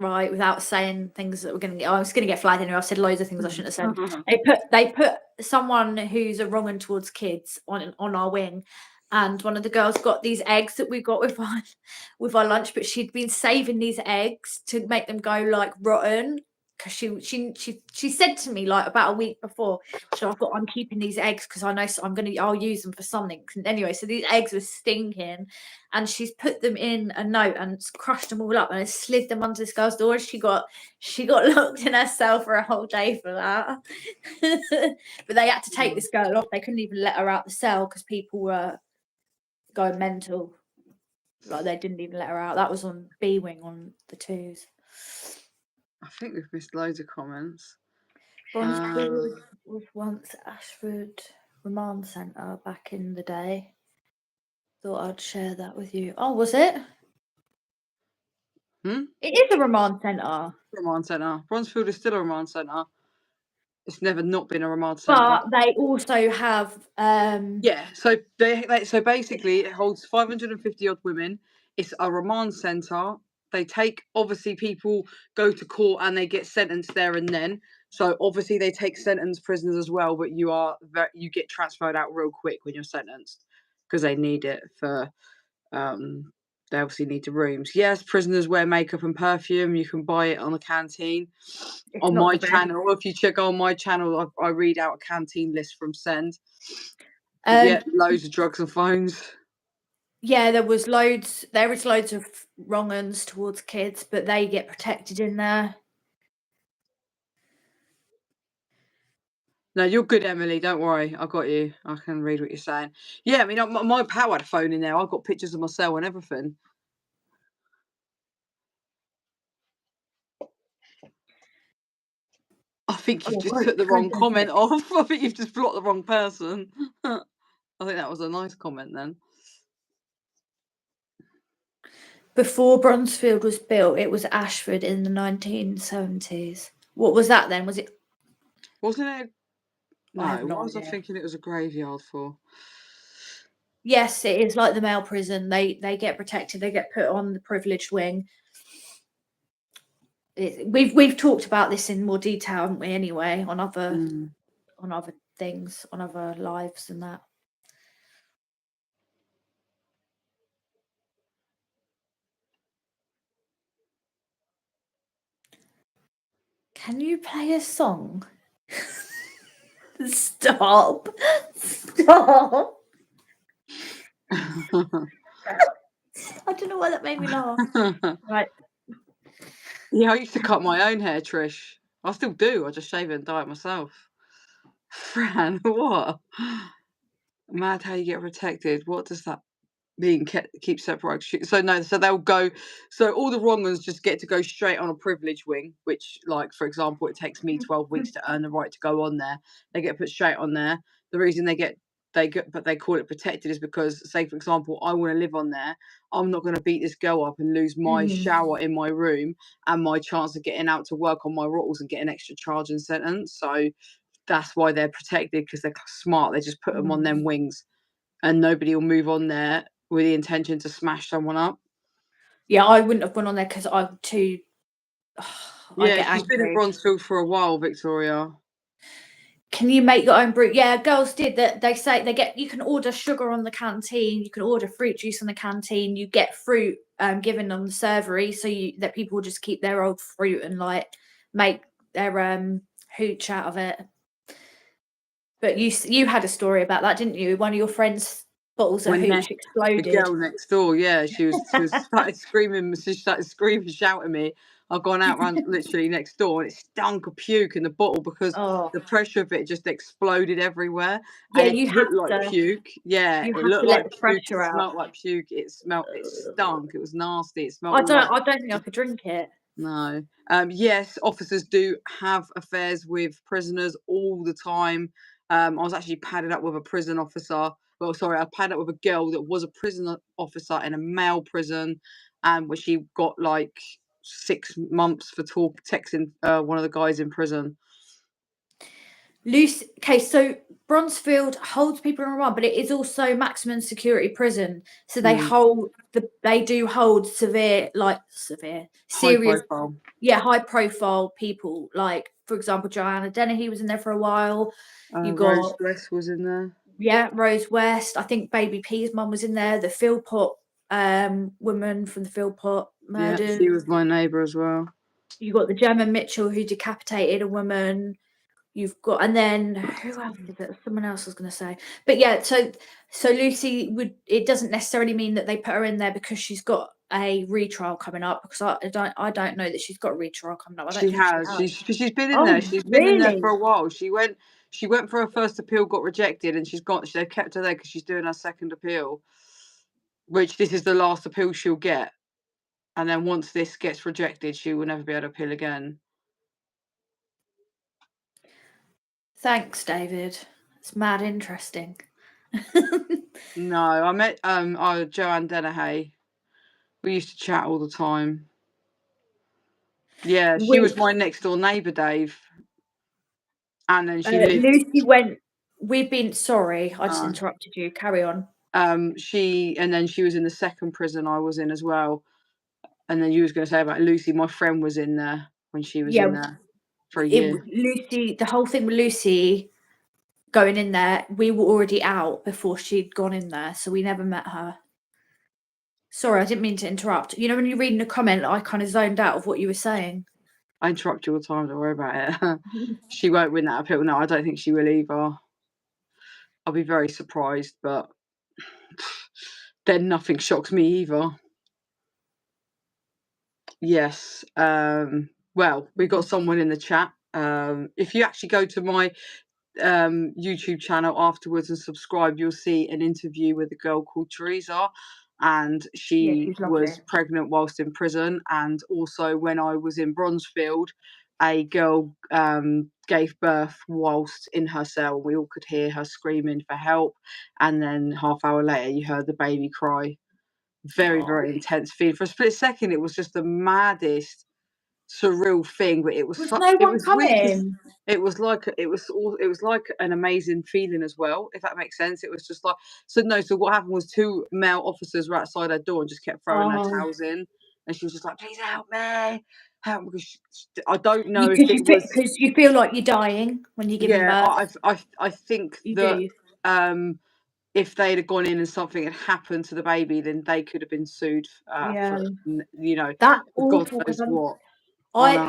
right, without saying things that were going to get. I was going to get flagged anyway. I've said loads of things I shouldn't have said. They put someone who's a wrong 'un towards kids on our wing, and one of the girls got these eggs that we got with our lunch, but she'd been saving these eggs to make them go like rotten. Because she said to me like about a week before, so I'm keeping these eggs because I know I'll use them for something. And anyway, so these eggs were stinking, and she's put them in a note and crushed them all up and slid them under this girl's door. She got locked in her cell for a whole day for that. But they had to take this girl off. They couldn't even let her out the cell because people were going mental. Like they didn't even let her out. That was on B wing on the 2s. I think we've missed loads of comments. Bronzefield was once Ashford Remand Centre back in the day. Thought I'd share that with you. Oh, was it? It is a remand centre. Remand centre. Bronzefield is still a remand centre. It's never not been a remand centre. But they also have yeah. So so basically it holds 550 odd women. It's a remand centre. They take, obviously, people go to court and they get sentenced there and then. So obviously they take sentenced prisoners as well, but you get transferred out real quick when you're sentenced because they need it for they obviously need the rooms. Yes, prisoners wear makeup and perfume. You can buy it on the canteen. On my channel, if you check on my channel, I read out a canteen list from Send. Yeah, loads of drugs and phones. Yeah, there is loads of wrong uns towards kids, but they get protected in there. No, you're good, Emily. Don't worry. I got you. I can read what you're saying. Yeah, I mean, my pal had a phone in there. I've got pictures of my cell and everything. I think you've just took the wrong comment off. I think you've just blocked the wrong person. I think that was a nice comment then. Before Bronzefield was built, it was Ashford in the 1970s. What was that then? Was it? Wasn't it? I have No, no what was I idea. thinking it was a graveyard for? Yes, it is like the male prison. They get protected. They get put on the privileged wing. We've talked about this in more detail, haven't we? Anyway, on other things, on other lives and that. Can you play a song? Stop. Stop. I don't know why that made me laugh. Right. Yeah, I used to cut my own hair, Trish. I still do. I just shave it and dye it myself. Fran, what? Mad how you get protected. What does that being keep separate? So no, so they'll go. So all the wrong ones just get to go straight on a privilege wing, which, like for example, it takes me 12 weeks to earn the right to go on there. They get put straight on there. The reason they get, but they call it protected is because, say for example, I want to live on there. I'm not going to beat this girl up and lose my shower in my room and my chance of getting out to work on my rules and get an extra charge and sentence. So that's why they're protected, because they're smart. They just put them on them wings, and nobody will move on there with the intention to smash someone up. Yeah, I wouldn't have gone on there because I'm too. I Yeah, get she's been in angry. Bronzefield for a while, Victoria. Can you make your own brew? Yeah, girls did that. They say you can order sugar on the canteen, you can order fruit juice on the canteen, you get fruit given on the servery, so that people just keep their old fruit and like make their hooch out of it. But you had a story about that, didn't you? One of your friends' bottles of When hooch the exploded. girl next door, yeah, she started screaming, shouting at me. I've gone out round literally next door, and it stunk of puke in the bottle because Oh, the pressure of it just exploded everywhere, yeah, and it looked like puke. Yeah, you it have looked to let like the puke. It pressure out. smelt like puke. It stunk. It was nasty. It I smelled don't like. I don't think I could drink it. No. Yes, officers do have affairs with prisoners all the time. I was actually padded up with a prison officer. Well, sorry, I padded up with a girl that was a prison officer in a male prison, and where she got like 6 months for texting one of the guys in prison. Okay, so Bronzefield holds people on remand, but it is also maximum security prison. So they do hold High serious, profile. high profile people. Like for example, Joanna Dennehy was in there for a while. You Rose got West was in there. Rose West. I think Baby P's mum was in there. The Philpott woman from the Philpott Yeah, murders. she was my neighbour as well. You got the Gemma Mitchell who decapitated a woman. You've got, and then who else is it? Someone else was going to say, but yeah. So Lucy it doesn't necessarily mean that they put her in there because she's got a retrial coming up. Because I don't know that she's got a retrial coming up. I don't She think she has. has. She's been in there. Oh, She's been in there really? for a while. She went for her first appeal, got rejected, and they kept her there because she's doing her second appeal, which this is the last appeal she'll get. And then once this gets rejected, she will never be able to appeal again. Thanks, David. It's mad interesting. No, I met Joanne Dennehy. We used to chat all the time. Yeah, she was my next door neighbour, Dave. And then she lived. Lucy went. We've been sorry. I just No. interrupted you. Carry on. She was in the second prison I was in as well. And then you was going to say about Lucy. My friend was in there when she was in there for a year. Lucy. The whole thing with Lucy going in there, we were already out before she'd gone in there, so we never met her. Sorry, I didn't mean to interrupt. You know, when you're reading a comment, I kind of zoned out of what you were saying. I interrupt you all the time, don't worry about it. She won't win that appeal. No, I don't think she will either. I'll be very surprised, but then nothing shocks me either. Yes. Well, we got someone in the chat. If you actually go to my YouTube channel afterwards and subscribe, you'll see an interview with a girl called Teresa, and she was pregnant whilst in prison. And also when I was in Bronzefield, a girl gave birth whilst in her cell. We all could hear her screaming for help, and then half hour later you heard the baby cry. very, Oh. very intense feeling. For a split second, it was just the maddest, surreal thing, but it was Was such, no it one was weird because coming? it was like an amazing feeling as well, if that makes sense. It was just like, so what happened was two male officers were outside her door and just kept throwing her Oh. towels in, and she was just like, please help me, help me, because I don't know if Because it was, you feel like you're dying when you're giving yeah, birth. I think You that do. if they'd have gone in and something had happened to the baby, then they could have been sued Yeah. for, you know, That's for God awful knows because what. I I know.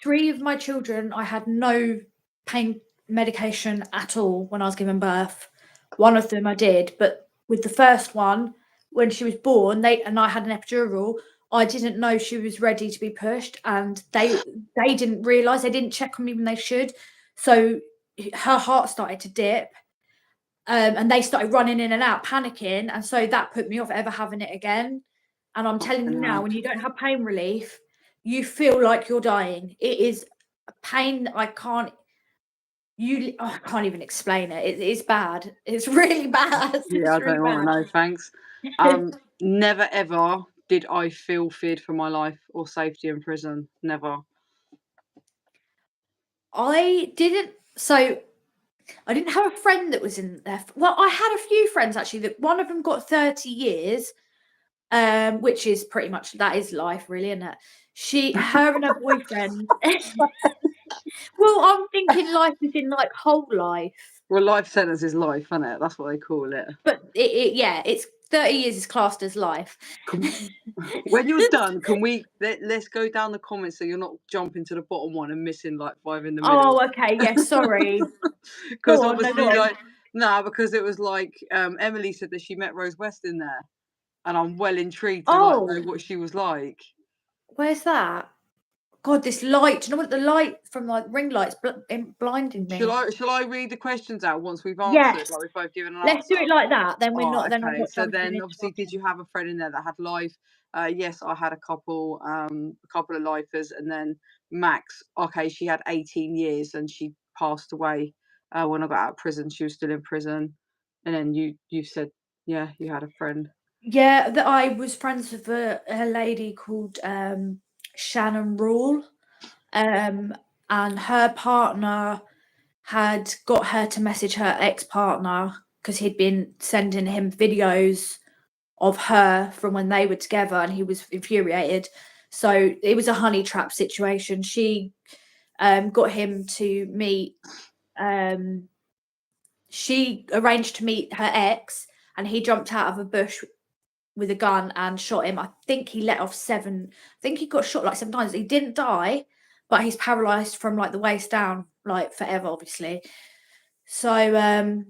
three of my children, I had no pain medication at all when I was giving birth. One of them I did, but with the first one, when she was born, I had an epidural. I didn't know she was ready to be pushed, and they didn't realise. They didn't check on me when they should. So her heart started to dip, and they started running in and out, panicking, and so that put me off ever having it again. And I'm telling you now, when you don't have pain relief, you feel like you're dying. It is a pain I can't I can't even explain it. It is bad. It's really bad. Yeah, It's I really don't want to know, thanks. bad. Never ever did I feel feared for my life or safety in prison. Never. I didn't I didn't have a friend that was in there. Well, I had a few friends actually that one of them got 30 years, which is pretty much that is life really, isn't it? Her and her boyfriend. Well, I'm thinking life is in like whole life. Well, life sentence is life, isn't it? That's what they call it. But yeah, it's 30 years is classed as life. When you're done, can let's go down the comments so you're not jumping to the bottom one and missing like 5 in the middle. Oh, okay, yeah, sorry. Because Go on, no, obviously, go on. like, no, because it was like Emily said that she met Rose West in there, and I'm well intrigued to like know Oh, what she was like. where's that? God, this light. Do you know what the light from like ring lights blinding me? Shall I read the questions out once we've answered? Yes. Like we've both given an Let's do answer. it like that. Then we're Oh, not. Then I'm okay. not So jumping then, into obviously, did you options. have a friend in there that had life? Yes, I had a couple of lifers, and then Max. Okay, she had 18 years, and she passed away when I got out of prison. She was still in prison, and then you said, yeah, you had a friend. Yeah, that I was friends with a lady called Shannon Rule, and her partner had got her to message her ex-partner because he'd been sending him videos of her from when they were together, and he was infuriated. So it was a honey trap situation. She got him to meet. She arranged to meet her ex, and he jumped out of a bush with a gun and shot him. I think he let off 7. I think he got shot like 7 times. He didn't die, but he's paralyzed from like the waist down, like forever, obviously. So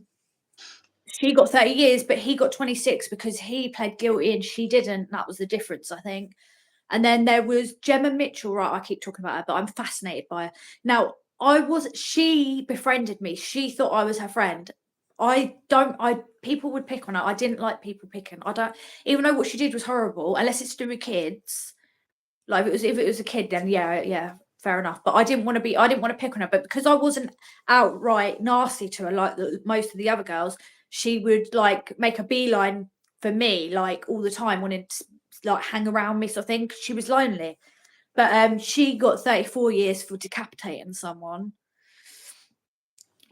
she got 30 years, but he got 26 because he pled guilty and she didn't. That was the difference, I think. And then there was Gemma Mitchell, right? I keep talking about her, but I'm fascinated by her. Now, she befriended me. She thought I was her friend. People would pick on her. I didn't like people picking. I don't, even though what she did was horrible, unless it's to do with kids. Like if it was a kid, then yeah, fair enough. But I didn't want to pick on her. But because I wasn't outright nasty to her like most of the other girls, she would like make a beeline for me like all the time, wanting to like hang around me sort of thing. 'Cause she was lonely. But she got 34 years for decapitating someone.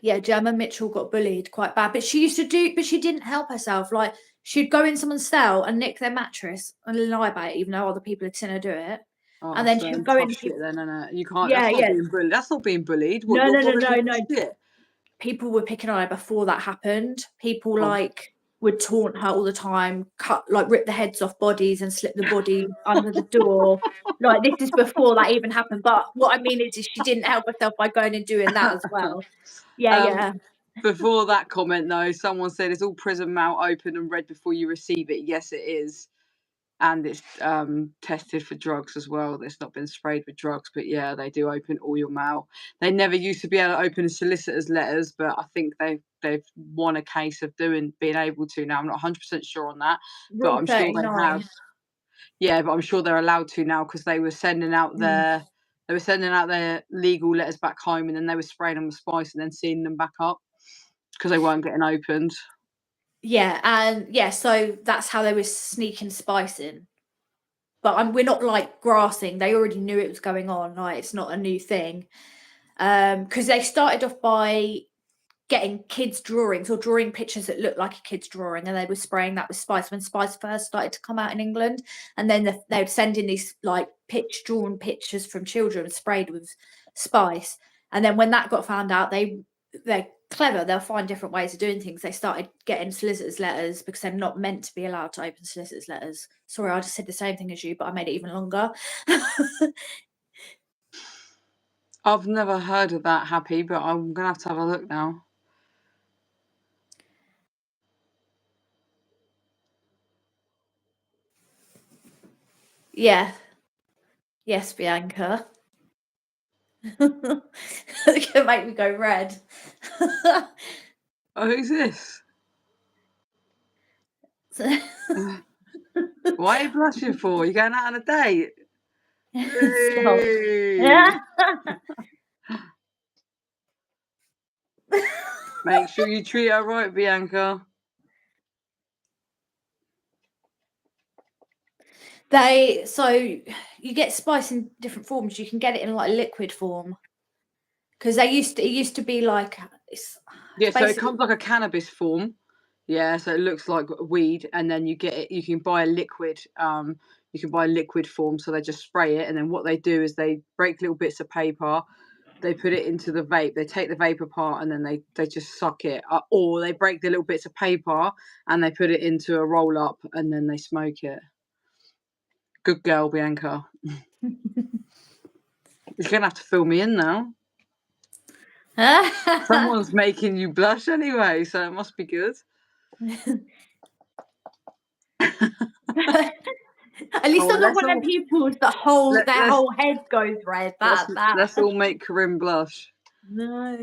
Yeah, Gemma Mitchell got bullied quite bad, but she didn't help herself. Like she'd go in someone's cell and nick their mattress and lie about it, even though other people had seen her do it. Oh, And that's then she'd some go tough in shit people. then, isn't it? You can't. Yeah, That's not yeah. being bullied. That's not being bullied. What No, you're no, no, bothering no, with no. shit. People were picking on her before that happened. People Oh. like would taunt her all the time, rip the heads off bodies and slip the body under the door. Like this is before that even happened. But what I mean is she didn't help herself by going and doing that as well. Yeah, um, yeah. Before that comment, though, someone said, "Is all prison mail open and read before you receive it?" Yes, it is, and it's tested for drugs as well. It's not been sprayed with drugs, but yeah, they do open all your mail. They never used to be able to open solicitors' letters, but I think they've won a case of being able to now. I'm not 100% sure on that, but Rule I'm sure they 39. have. Yeah, but I'm sure they're allowed to now because they were sending out their legal letters back home, and then they were spraying them with spice and then sealing them back up because they weren't getting opened. Yeah, and yeah, so that's how they were sneaking spice in. But we're not like grassing. They already knew it was going on. Like, it's not a new thing. Because they started off by getting kids' drawings or drawing pictures that looked like a kid's drawing, and they were spraying that with spice when spice first started to come out in England. And then they would send in these like drawn pictures from children sprayed with spice. And then when that got found out, they're clever. They'll find different ways of doing things. They started getting solicitors' letters because they're not meant to be allowed to open solicitors' letters. Sorry, I just said the same thing as you, but I made it even longer. I've never heard of that, Happy, but I'm gonna have to have a look now. Yeah. Yes, Bianca. It can make me go red. Oh, who's this? What are you blushing for? You going out on a date? Hey. Make sure you treat her right, Bianca. So you get spice in different forms. You can get it in like liquid form because it used to be like Yeah, so it comes like a cannabis form. Yeah, so it looks like weed, and then you get it. You can buy a liquid. You can buy a liquid form. So they just spray it, and then what they do is they break little bits of paper. They put it into the vape. They take the vape apart, and then they just suck it. Or they break the little bits of paper and they put it into a roll up, and then they smoke it. Good girl, Bianca. You're gonna have to fill me in now. Someone's making you blush anyway, so it must be good. At least I'm not one of them people that their whole head goes red. Let's all make Corinne blush. No.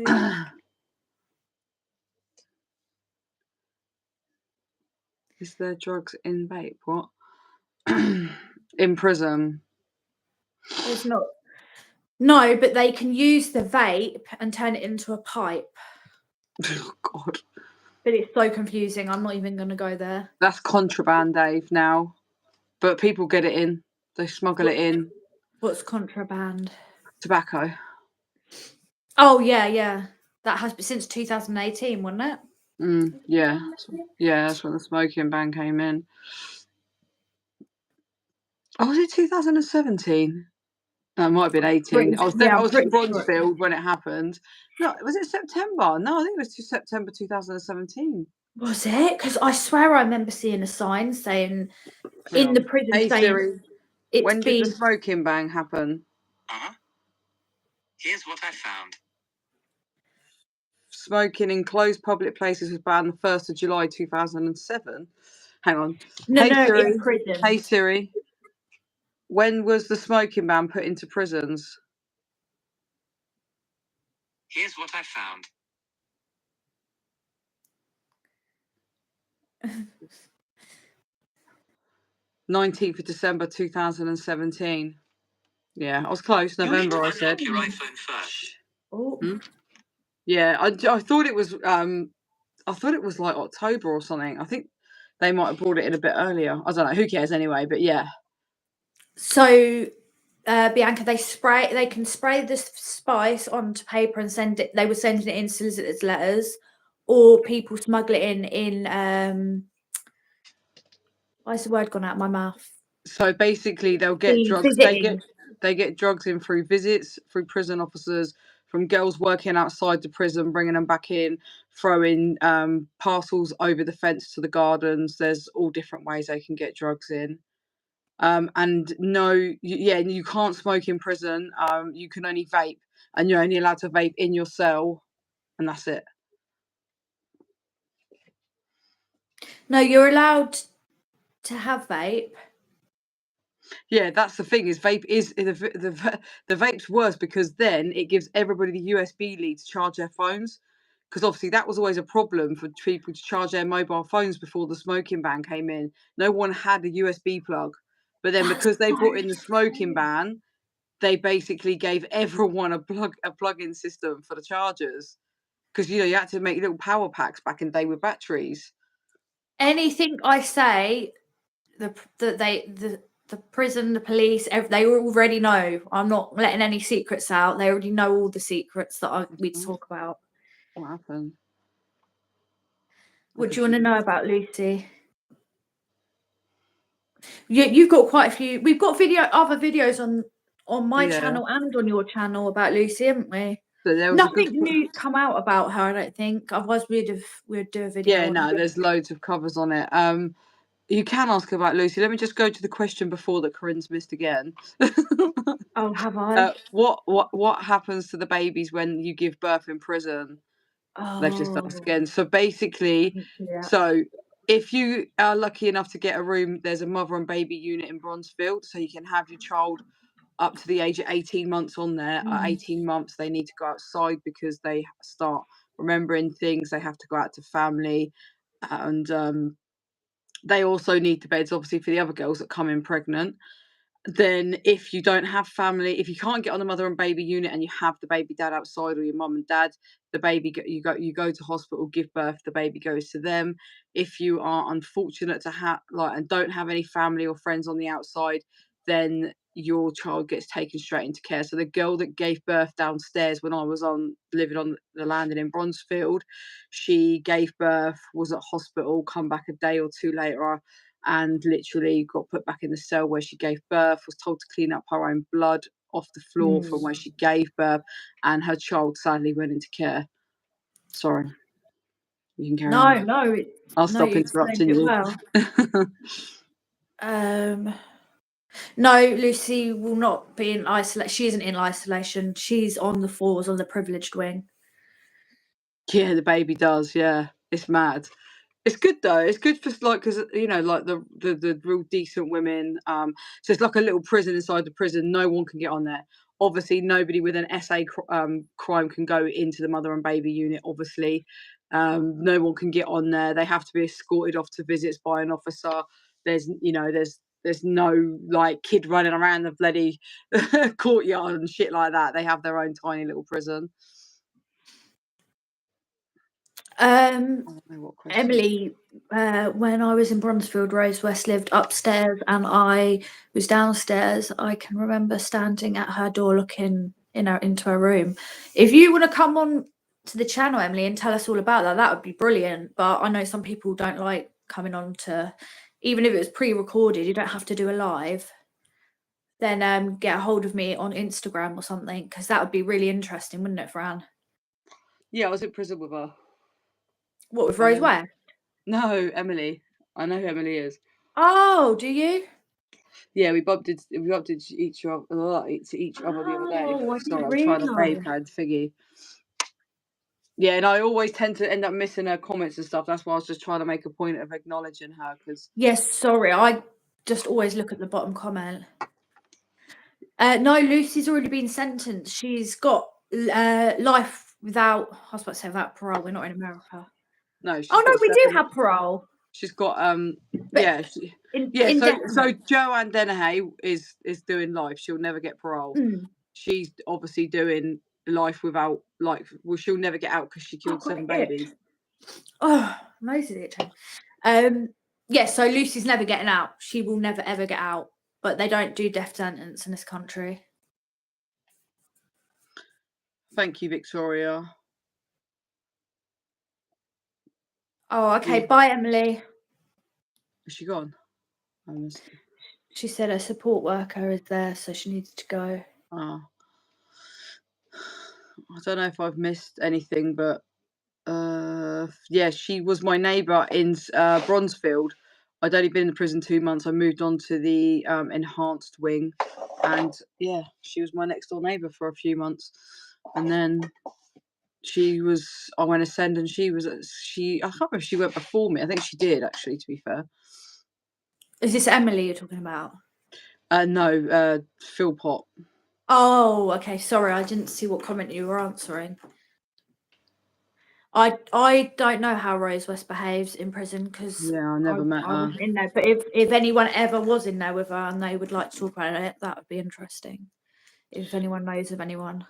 Is there drugs in vape? What? In prison? There's not. No, but they can use the vape and turn it into a pipe. Oh, God. But it's so confusing. I'm not even going to go there. That's contraband, Dave, now. But people get it in. They smuggle it in. What's contraband? Tobacco. Oh, yeah. That has been since 2018, wasn't it? Yeah. Yeah, that's when the smoking ban came in. Oh, was it 2017? No, it might have been 18. I was at Bronzefield when it happened. No, was it September? No, I think it was September 2017. Was it? Because I swear I remember seeing a sign saying in the prison Hey saying Siri, when did the smoking ban happen? Here's what I found. Smoking in closed public places was banned the 1st of July 2007. Hang on. Siri, in prison. Hey Siri, when was the smoking ban put into prisons? Here's what I found. 19th of December 2017. Yeah, I was close. November, I said. Your iPhone first. Oh. Yeah, I thought it was like October or something. I think they might have brought it in a bit earlier. I don't know. Who cares anyway? But yeah. So, Bianca, they can spray the spice onto paper and send it. They were sending it in solicitors' letters, or people smuggle it in. Why's the word gone out of my mouth? So basically, they'll get drugs. They get drugs in through visits, through prison officers, from girls working outside the prison, bringing them back in, throwing parcels over the fence to the gardens. There's all different ways they can get drugs in. And no, you can't smoke in prison. You can only vape, and you're only allowed to vape in your cell, and that's it. No, you're allowed to have vape. Yeah, that's the thing. Is vape is the vape's worse because then it gives everybody the USB lead to charge their phones. Because obviously that was always a problem for people to charge their mobile phones before the smoking ban came in. No one had a USB plug, but then because they brought in the smoking ban, they basically gave everyone a plug-in system for the chargers. Because you had to make little power packs back in the day with batteries. anything I say, the prison, the police, they already know. I'm not letting any secrets out. They already know all the secrets that we talk about. What happened? What do you want to know about Lucy? You've got quite a few. We've got other videos on my channel and on your channel about Lucy, haven't we? Nothing new come out about her, I don't think. Otherwise, we'd do a video. Yeah, no, there's loads of covers on it. You can ask about Lucy. Let me just go to the question before that Corinne's missed again. Oh, have I? What happens to the babies when you give birth in prison? They've just asked again. So basically, if you are lucky enough to get a room, there's a mother and baby unit in Bronzefield, so you can have your child up to the age of 18 months on there. At 18 months, they need to go outside because they start remembering things. They have to go out to family, and they also need the beds, obviously, for the other girls that come in pregnant. Then if you don't have family, if you can't get on the mother and baby unit and you have the baby dad outside or your mum and dad, the baby you go to hospital, give birth, the baby goes to them. If you are unfortunate to have and don't have any family or friends on the outside, then your child gets taken straight into care. So the girl that gave birth downstairs when I was living on the landing in Bronzefield, she gave birth, was at hospital, come back a day or two later, and literally got put back in the cell where she gave birth, was told to clean up her own blood off the floor from where she gave birth, and her child sadly went into care. Sorry. You can carry on. No. I'll stop interrupting you. Well. No, Lucy will not be in isolation. She isn't in isolation. She's on the floors on the privileged wing. Yeah, the baby does. Yeah, it's mad. It's good though. It's good for because the real decent women. So it's like a little prison inside the prison. No one can get on there. Obviously, nobody with an SA crime can go into the mother and baby unit. Obviously, no one can get on there. They have to be escorted off to visits by an officer. There's no kid running around the bloody courtyard and shit like that. They have their own tiny little prison. Emily, when I was in Bronzefield, Rose West lived upstairs and I was downstairs. I can remember standing at her door looking into her room. If you want to come on to the channel, Emily, and tell us all about that would be brilliant. But I know some people don't like coming on to, even if it was pre-recorded, you don't have to do a live. Then get a hold of me on Instagram or something, because that would be really interesting, wouldn't it, Fran? Yeah, I was in prison with her. What, with Rose West? No, Emily. I know who Emily is. Oh, do you? Yeah, we bumped into each other the other day. Sorry, I'm trying to vape and thingy. Yeah, and I always tend to end up missing her comments and stuff. That's why I was just trying to make a point of acknowledging her. Yes, sorry, I just always look at the bottom comment. No, Lucy's already been sentenced. She's got life without, I was about to say without parole. We're not in America. No. We do have parole. She's got So Joanne Dennehy is doing life. She'll never get parole. She's obviously doing life without she'll never get out because she killed 7 babies. Oh, amazing. Yeah, so Lucy's never getting out. She will never ever get out. But they don't do death sentence in this country. Thank you, Victoria. Oh, okay. Yeah. Bye, Emily. Is she gone? She said her support worker is there, so she needs to go. Oh. I don't know if I've missed anything, but yeah, she was my neighbour in Bronzefield. I'd only been in the prison 2 months. I moved on to the enhanced wing, and yeah, she was my next door neighbour for a few months, and then I went ascend, and I can't remember if she went before me. I think she did, actually, to be fair. Is this Emily you're talking about? No, Philpott. Oh, okay. Sorry, I didn't see what comment you were answering. I don't know how Rose West behaves in prison because I never met her. I wasn't in there. But if anyone ever was in there with her and they would like to talk about it, that would be interesting. If anyone knows of anyone.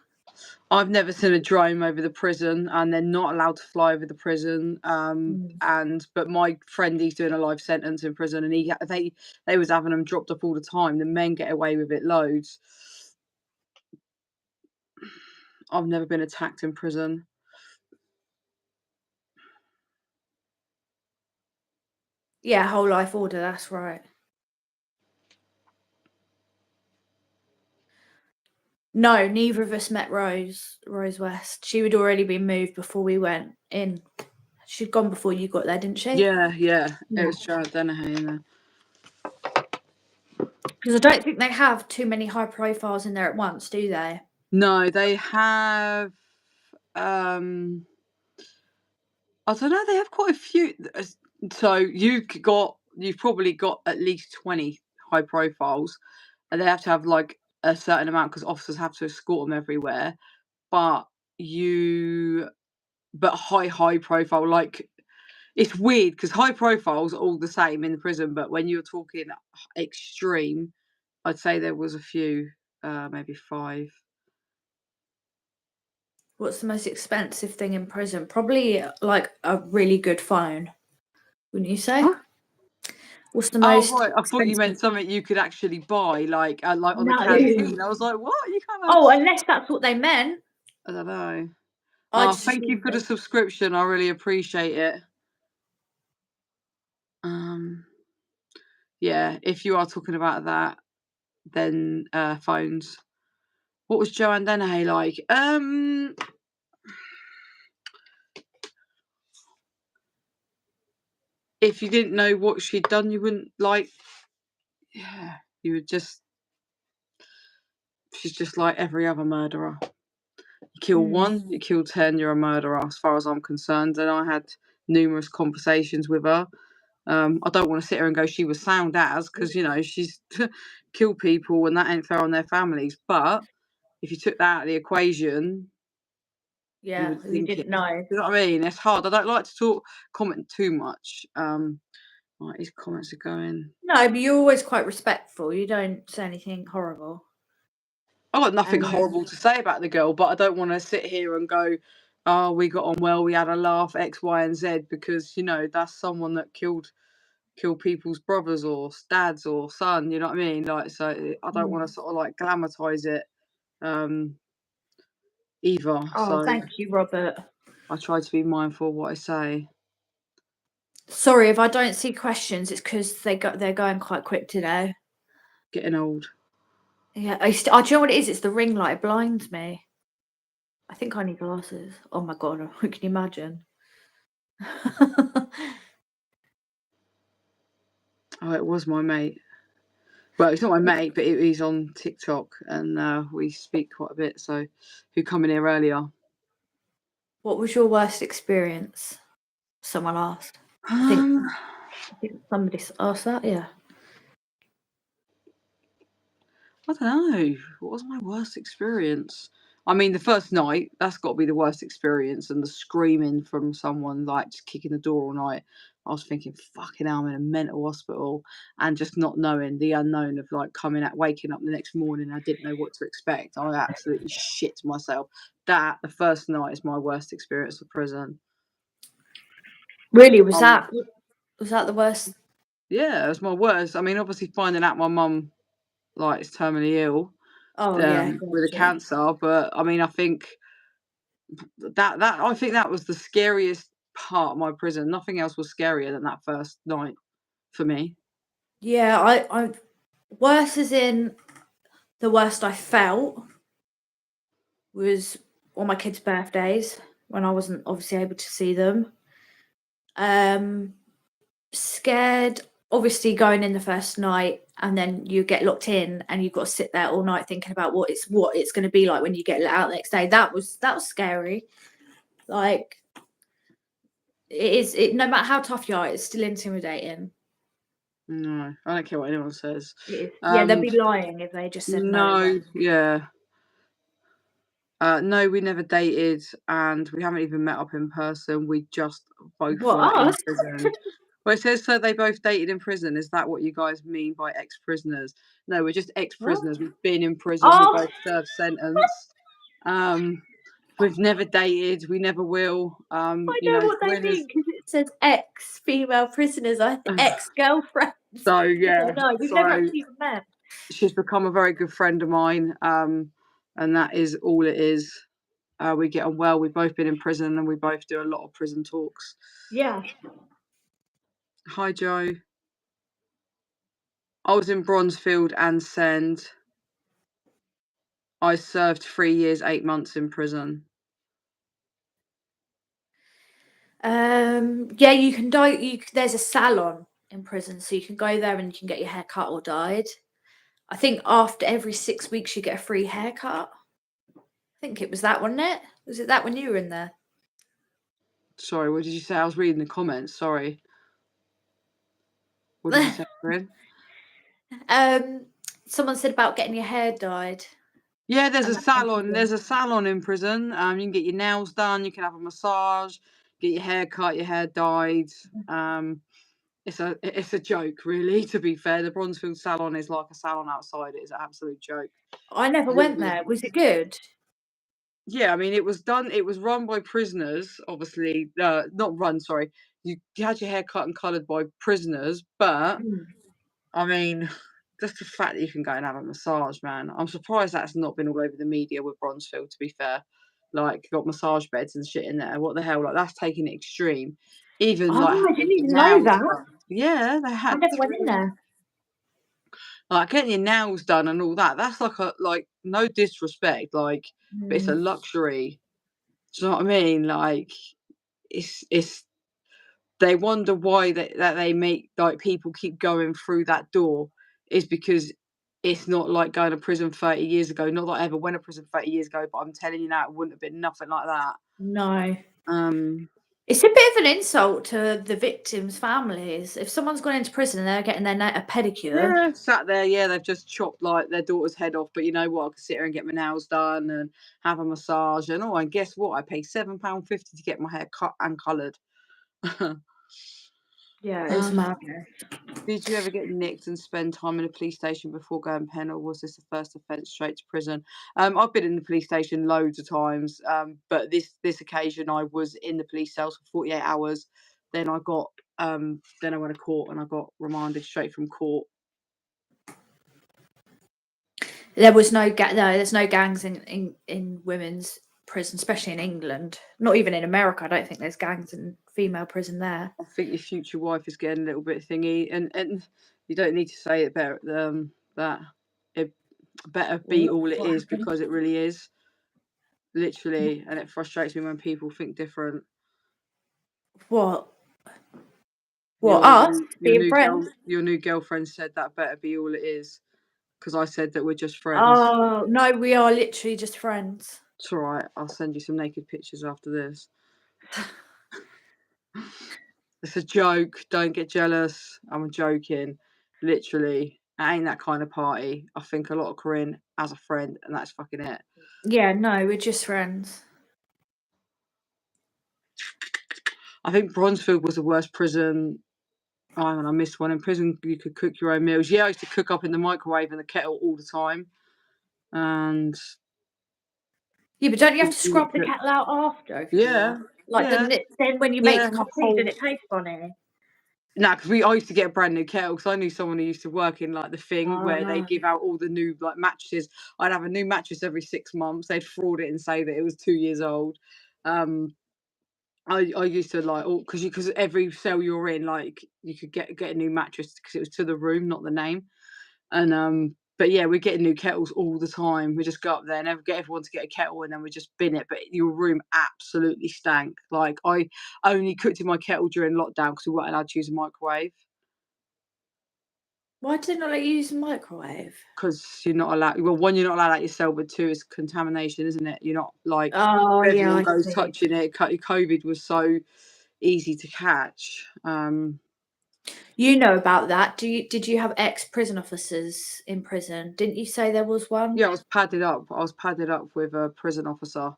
I've never seen a drone over the prison, and they're not allowed to fly over the prison. But my friend, he's doing a life sentence in prison, and they was having them dropped up all the time. The men get away with it loads. I've never been attacked in prison. Yeah, whole life order, that's right. No, neither of us met Rose West. She had already been moved before we went in. She'd gone before you got there, didn't she? Yeah. It was Jared Dennehy in there. Because I don't think they have too many high profiles in there at once, do they? No, they have. I don't know. They have quite a few. So you've probably got at least 20 high profiles, and they have to have like a certain amount because officers have to escort them everywhere. But high profile, like, it's weird because high profiles are all the same in the prison, but when you're talking extreme, I'd say there was a few, maybe 5. What's the most expensive thing in prison? Probably like a really good phone, wouldn't you say? Huh? What's the most? Oh right, I thought you meant something you could actually buy, like on the No. canteen. I was like, what? You can't. Oh, unless that's what they meant. I don't know. I Oh, just thank you for the subscription. I really appreciate it. Yeah, if you are talking about that, then phones. What was Joanne Dennehy like? If you didn't know what she'd done, you wouldn't like. Yeah, you would just. She's just like every other murderer. You kill one, you kill 10, you're a murderer, as far as I'm concerned. And I had numerous conversations with her. I don't want to sit here and go she was sound as, because she's killed people and that ain't fair on their families. But if you took that out of the equation, yeah, would you think didn't it. know. You know what I mean? It's hard. I don't like to comment too much. Right, these comments are going. No, but you're always quite respectful. You don't say anything horrible. I've got nothing horrible to say about the girl, but I don't want to sit here and go, oh, we got on well, we had a laugh, X, Y, and Z, because that's someone that killed people's brothers or dads or son. You know what I mean? Like, so I don't want to sort of like glamatize it, either. Oh, so thank you, Robert. I try to be mindful of what I say. Sorry if I don't see questions. It's because they're going quite quick today. Getting old. Yeah, do you know what it is? It's the ring light. It blinds me. I think I need glasses. Oh my god, can you imagine? Oh, it was my mate. Well, it's not my mate, but he's on TikTok, and we speak quite a bit. So, who come in here earlier? What was your worst experience? Someone asked. I think somebody asked that. Yeah. I don't know. What was my worst experience? I mean, the first night, that's got to be the worst experience. And the screaming from someone, like, just kicking the door all night. I was thinking, fucking hell, I'm in a mental hospital. And just not knowing the unknown of, like, waking up the next morning. I didn't know what to expect. I absolutely shit myself. The first night is my worst experience of prison. Really? Was that the worst? Yeah, it was my worst. I mean, obviously finding out my mum, like, is terminally ill. Oh yeah, with a cancer, but I mean, I think that was the scariest part of my prison. Nothing else was scarier than that first night for me. Yeah, I worse as in the worst I felt was on my kids' birthdays when I wasn't obviously able to see them. Scared, obviously, going in the first night, and then you get locked in and you've got to sit there all night thinking about what it's going to be like when you get let out the next day. That was scary. Like, it no matter how tough you are, it's still intimidating. No, I don't care what anyone says. Yeah, they'd be lying if they just said no. Yeah. No, we never dated, and we haven't even met up in person. We just both were in prison. Well, it says so they both dated in prison. Is that what you guys mean by ex-prisoners? No, we're just ex-prisoners. We've been in prison. We both served sentence. We've never dated. We never will. I You know know, what they Corinna's. mean because it says ex-female prisoners, ex-girlfriends. So I yeah. don't know. We've So never actually even met. she's become a very good friend of mine. And that is all it is. We get on well. We've both been in prison, and we both do a lot of prison talks. Yeah. Hi, Joe. I was in Bronzefield and Send. I served 3 years, 8 months in prison. Yeah, you can dye. There's a salon in prison, so you can go there and you can get your hair cut or dyed. I think after every 6 weeks you get a free haircut. I think it was that, wasn't it? Was it that when you were in there? Sorry, what did you say? I was reading the comments. Sorry. What did you say, Corinne? Someone said about getting your hair dyed. Yeah, there's And a salon. There's a salon in prison. You can get your nails done. You can have a massage, get your hair cut, your hair dyed. It's a joke, really. To be fair, the Bronzefield salon is like a salon outside. It's an absolute joke. I never went there. Was it good? Yeah, I mean, it was run by prisoners, obviously. Not run, sorry. You had your hair cut and coloured by prisoners, but I mean, just the fact that you can go and have a massage, man. I'm surprised that's not been all over the media with Bronzefield, to be fair. Like, got massage beds and shit in there. What the hell? Like, that's taking it extreme. Even like I didn't even know nails that. done. Yeah, they I had never went in there. like getting your nails done and all that. That's like no disrespect, like, but it's a luxury. Do you know what I mean? Like, it's they wonder why that they make like people keep going through that door is because it's not like going to prison 30 years ago. Not that I ever went to prison 30 years ago, but I'm telling you now, it wouldn't have been nothing like that. No. Um, It's a bit of an insult to the victims' families. If someone's gone into prison and they're getting a pedicure. yeah, sat there, yeah, they've just chopped like their daughter's head off, but you know what? I can sit here and get my nails done and have a massage, and guess what? I pay £7.50 to get my hair cut and coloured. Yeah, it's madness. Did you ever get nicked and spend time in a police station before going pen, or was this the first offence straight to prison? I've been in the police station loads of times, but this occasion I was in the police cells for 48 hours. Then I went to court and I got remanded straight from court. There was no there's no gangs in women's prison, especially in England. Not even in America. I don't think there's gangs in female prison there. I think your future wife is getting a little bit thingy, and you don't need to say it better. That it better be all it is, because it really is, literally, and it frustrates me when people think different. What? Us being friends? Your new girlfriend said that better be all it is, because I said that we're just friends. Oh no, we are literally just friends. It's all right. I'll send you some naked pictures after this. It's a joke. Don't get jealous. I'm joking. Literally, it ain't that kind of party. I think a lot of Corinne as a friend, and that's fucking it. Yeah, no, we're just friends. I think Bronzefield was the worst prison. Oh, and I missed one. In prison, you could cook your own meals. Yeah, I used to cook up in the microwave and the kettle all the time. And yeah, but don't you have to scrub the kettle out after? Yeah. Like, yeah. then when you make coffee, did it taste funny? No, because I used to get a brand new kettle, because I knew someone who used to work in like the thing where they give out all the new like mattresses. I'd have a new mattress every 6 months. They'd fraud it and say that it was 2 years old. I used to like, because every cell you're in, like, you could get a new mattress because it was to the room, not the name. And but yeah, we're getting new kettles all the time. We just go up there and get everyone to get a kettle, and then we just bin it. But your room absolutely stank. Like, I only cooked in my kettle during lockdown because we weren't allowed to use a microwave. Why did they not let you use a microwave? Because you're not allowed. Well, one, you're not allowed at your cell, but two, it's contamination, isn't it? You're not like, everyone goes touching it. COVID was so easy to catch. You know about that. Did you have ex-prison officers in prison? Didn't you say there was one? Yeah, I was padded up. With a prison officer.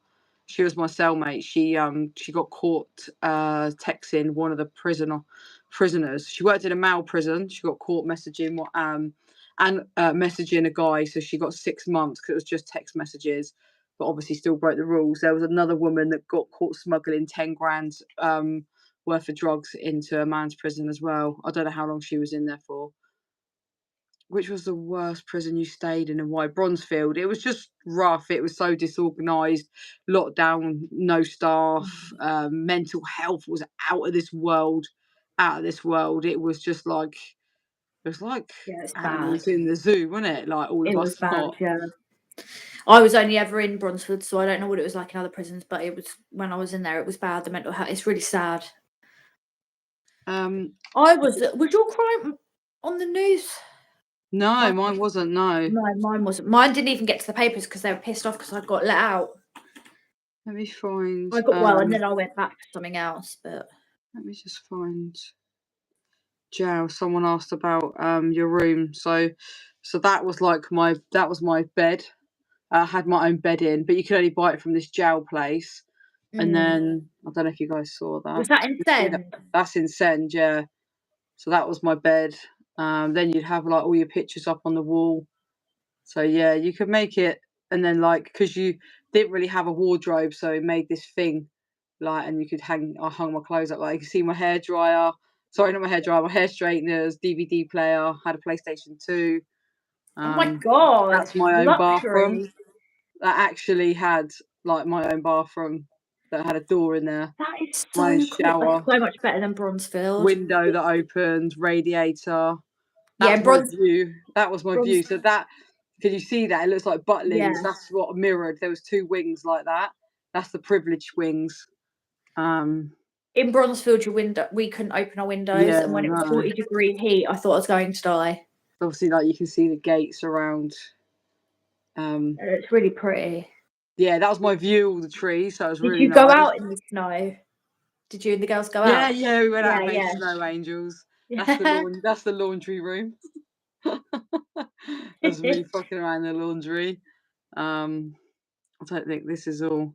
She was my cellmate. She got caught texting one of the prisoners. She worked in a male prison. She got caught messaging messaging a guy. So she got 6 months because it was just text messages. but obviously still broke the rules. There was another woman that got caught smuggling 10 grand worth of drugs into a man's prison as well. I don't know how long she was in there for. Which was the worst prison you stayed in and why? Bronzefield. It was just rough. It was so disorganised, locked down, no staff. Mental health was out of this world. It was just like, it was like Yeah, it's animals bad. in the zoo, wasn't it? Like all It of was us bad, lot. yeah. I was only ever in Bronzefield, so I don't know what it was like in other prisons, but it was, when I was in there, it was bad. The mental health, it's really sad. Was your crime on the news? No, Mine mine wasn't. No. No, mine wasn't. Mine didn't even get to the papers because they were pissed off because I got let out. Let me find. I got well, and then I went back to something else. But let me just find. Jail. Someone asked about your room. So that was like my bed. I had my own bed in, but you could only buy it from this jail place. And then I don't know if you guys saw that. Was that in Send? That's in Send, yeah. So that was my bed. Then you'd have like all your pictures up on the wall. So yeah, you could make it, and then like because you didn't really have a wardrobe, so it made this thing like, and you could hang. I hung my clothes up. Like you can see my hair dryer. Sorry, not my hair dryer. My hair straighteners, DVD player. Had a PlayStation 2. Oh my god! That's my own bathroom. Luxury. That actually had like my own bathroom that had a door in there. That is My own so cool. shower. That's so much better than Bronzefield. Window that opened, radiator. Yeah, That's my view. That was my view. So that, can you see that? It looks like Butlins. Yeah. That's what mirrored. There was 2 wings like that. That's the privileged wings. In Bronzefield, we couldn't open our windows, Yeah, and when it was 40-degree heat, I thought I was going to die. Obviously, like you can see the gates around. It's really pretty. Yeah, that was my view of the tree, so it was really Did you nice. go out in the snow? Did you and the girls go out? Yeah, we went out and made snow angels. That's the laundry room. That's me fucking around the laundry. I don't think this is all.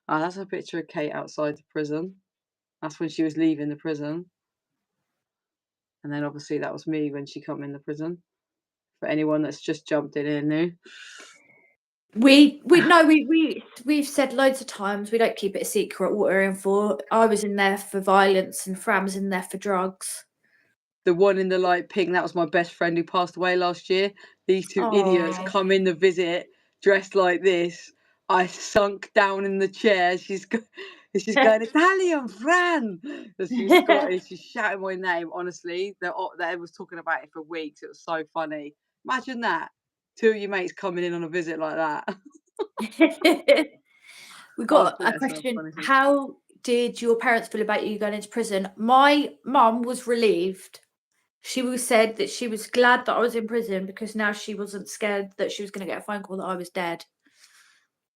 That's a picture of Kate outside the prison. That's when she was leaving the prison. And then obviously that was me when she come in the prison. For anyone that's just jumped in here new. We've said loads of times we don't keep it a secret what we're in for. I was in there for violence and Fran was in there for drugs. The one in the light pink, that was my best friend who passed away last year. These 2 idiots come in the visit dressed like this. I sunk down in the chair. She's going Italian, Fran. She's Scottish. She's shouting my name. Honestly, they was talking about it for weeks. It was so funny. Imagine that. 2 of your mates coming in on a visit like that. We got a question. How did your parents feel about you going into prison? My mum was relieved. She said that she was glad that I was in prison because now she wasn't scared that she was going to get a phone call that I was dead.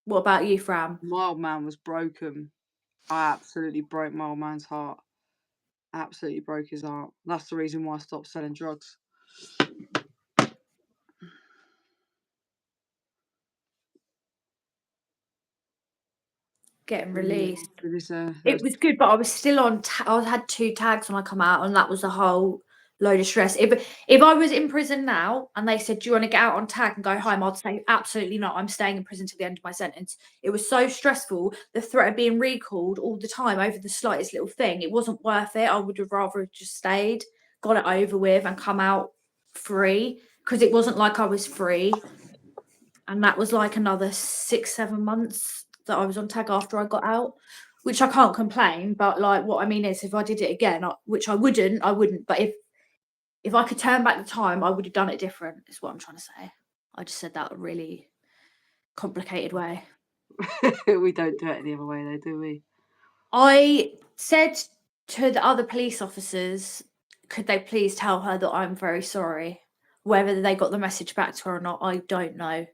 What about you, Fran? My old man was broken. I absolutely broke my old man's heart. Absolutely broke his heart. That's the reason why I stopped selling drugs. Getting released. It was good, but I was still on. I had 2 tags when I come out, and that was a whole load of stress. If I was in prison now and they said, "Do you want to get out on tag and go home?" I'd say, "Absolutely not. I'm staying in prison till the end of my sentence." It was so stressful. The threat of being recalled all the time over the slightest little thing. It wasn't worth it. I would have rather just stayed, got it over with, and come out free because it wasn't like I was free. And that was like another 6-7 months that I was on tag after I got out, which I can't complain. But like, what I mean is, if I did it again, which I wouldn't. But if I could turn back the time, I would have done it different. Is what I'm trying to say. I just said that a really complicated way. We don't do it any other way, though, do we? I said to the other police officers, could they please tell her that I'm very sorry? Whether they got the message back to her or not, I don't know.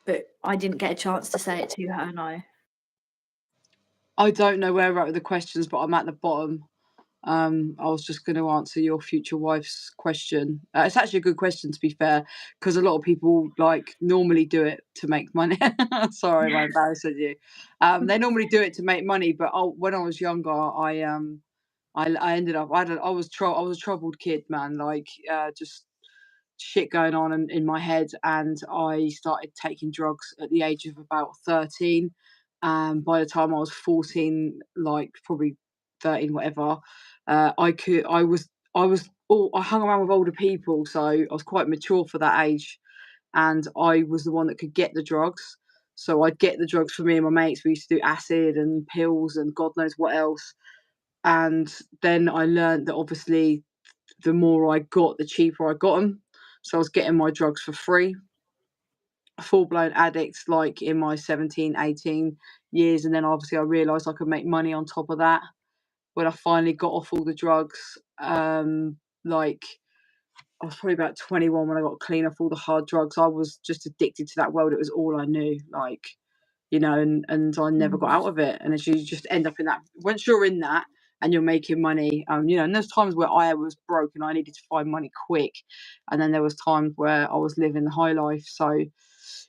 But I didn't get a chance to say it to her, no. I don't know where we're at with the questions, but I'm at the bottom. I was just going to answer your future wife's question. It's actually a good question, to be fair, because a lot of people like normally do it to make money. Sorry, if I embarrassed you. They normally do it to make money, but when I was younger, I ended up I was a troubled kid, man. Like just shit going on in my head, and I started taking drugs at the age of about 13. By the time I was 14, like probably 13, whatever, I hung around with older people, so I was quite mature for that age, and I was the one that could get the drugs. So I'd get the drugs for me and my mates. We used to do acid and pills and God knows what else. And then I learned that obviously the more I got, the cheaper I got them. So I was getting my drugs for free. A full-blown addict, like in my 17, 18 years. And then obviously I realised I could make money on top of that. When I finally got off all the drugs, like I was probably about 21 when I got clean off all the hard drugs. I was just addicted to that world. It was all I knew, like, you know, and I never got out of it. And as you just end up in that, once you're in that and you're making money, you know, and there's times where I was broke and I needed to find money quick. And then there was times where I was living the high life. So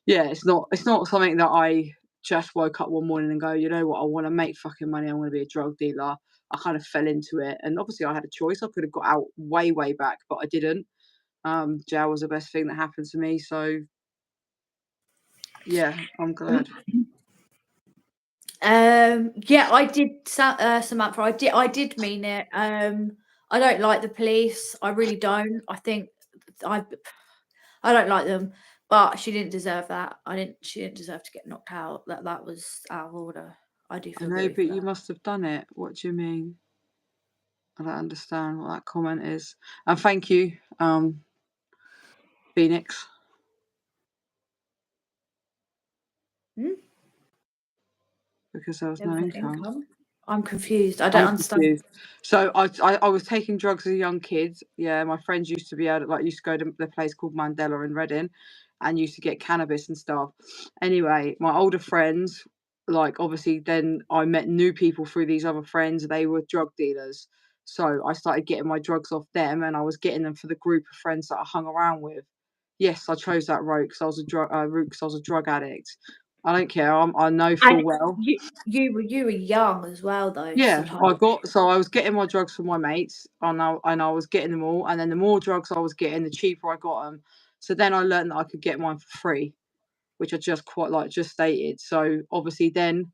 yeah, it's not something that I just woke up one morning and go, you know what, I want to make fucking money. I want to be a drug dealer. I kind of fell into it. And obviously I had a choice. I could have got out way, way back, but I didn't. Jail was the best thing that happened to me. So yeah, I'm glad. Yeah, I did, Samantha. I did mean it. I don't like the police. I really don't. I think I don't like them. But she didn't deserve that. She didn't deserve to get knocked out. That was out of order. I do I feel know, guilty but for you that. must have done it. What do you mean? I don't understand what that comment is. And thank you, Phoenix. Because there was There no was no income. income. I'm confused. I don't understand. Confused. So I was taking drugs as a young kid. Yeah, my friends used to go to the place called Mandela in Reading, and used to get cannabis and stuff. Anyway, my older friends, like obviously, then I met new people through these other friends. They were drug dealers, so I started getting my drugs off them, and I was getting them for the group of friends that I hung around with. Yes, I chose that route because I was a drug addict. I don't care. I know full And well. you were young as well, though. Yeah, So like, I was getting my drugs from my mates, and I was getting them all, and then the more drugs I was getting, the cheaper I got them. So then I learned that I could get mine for free, which I just just stated. So obviously then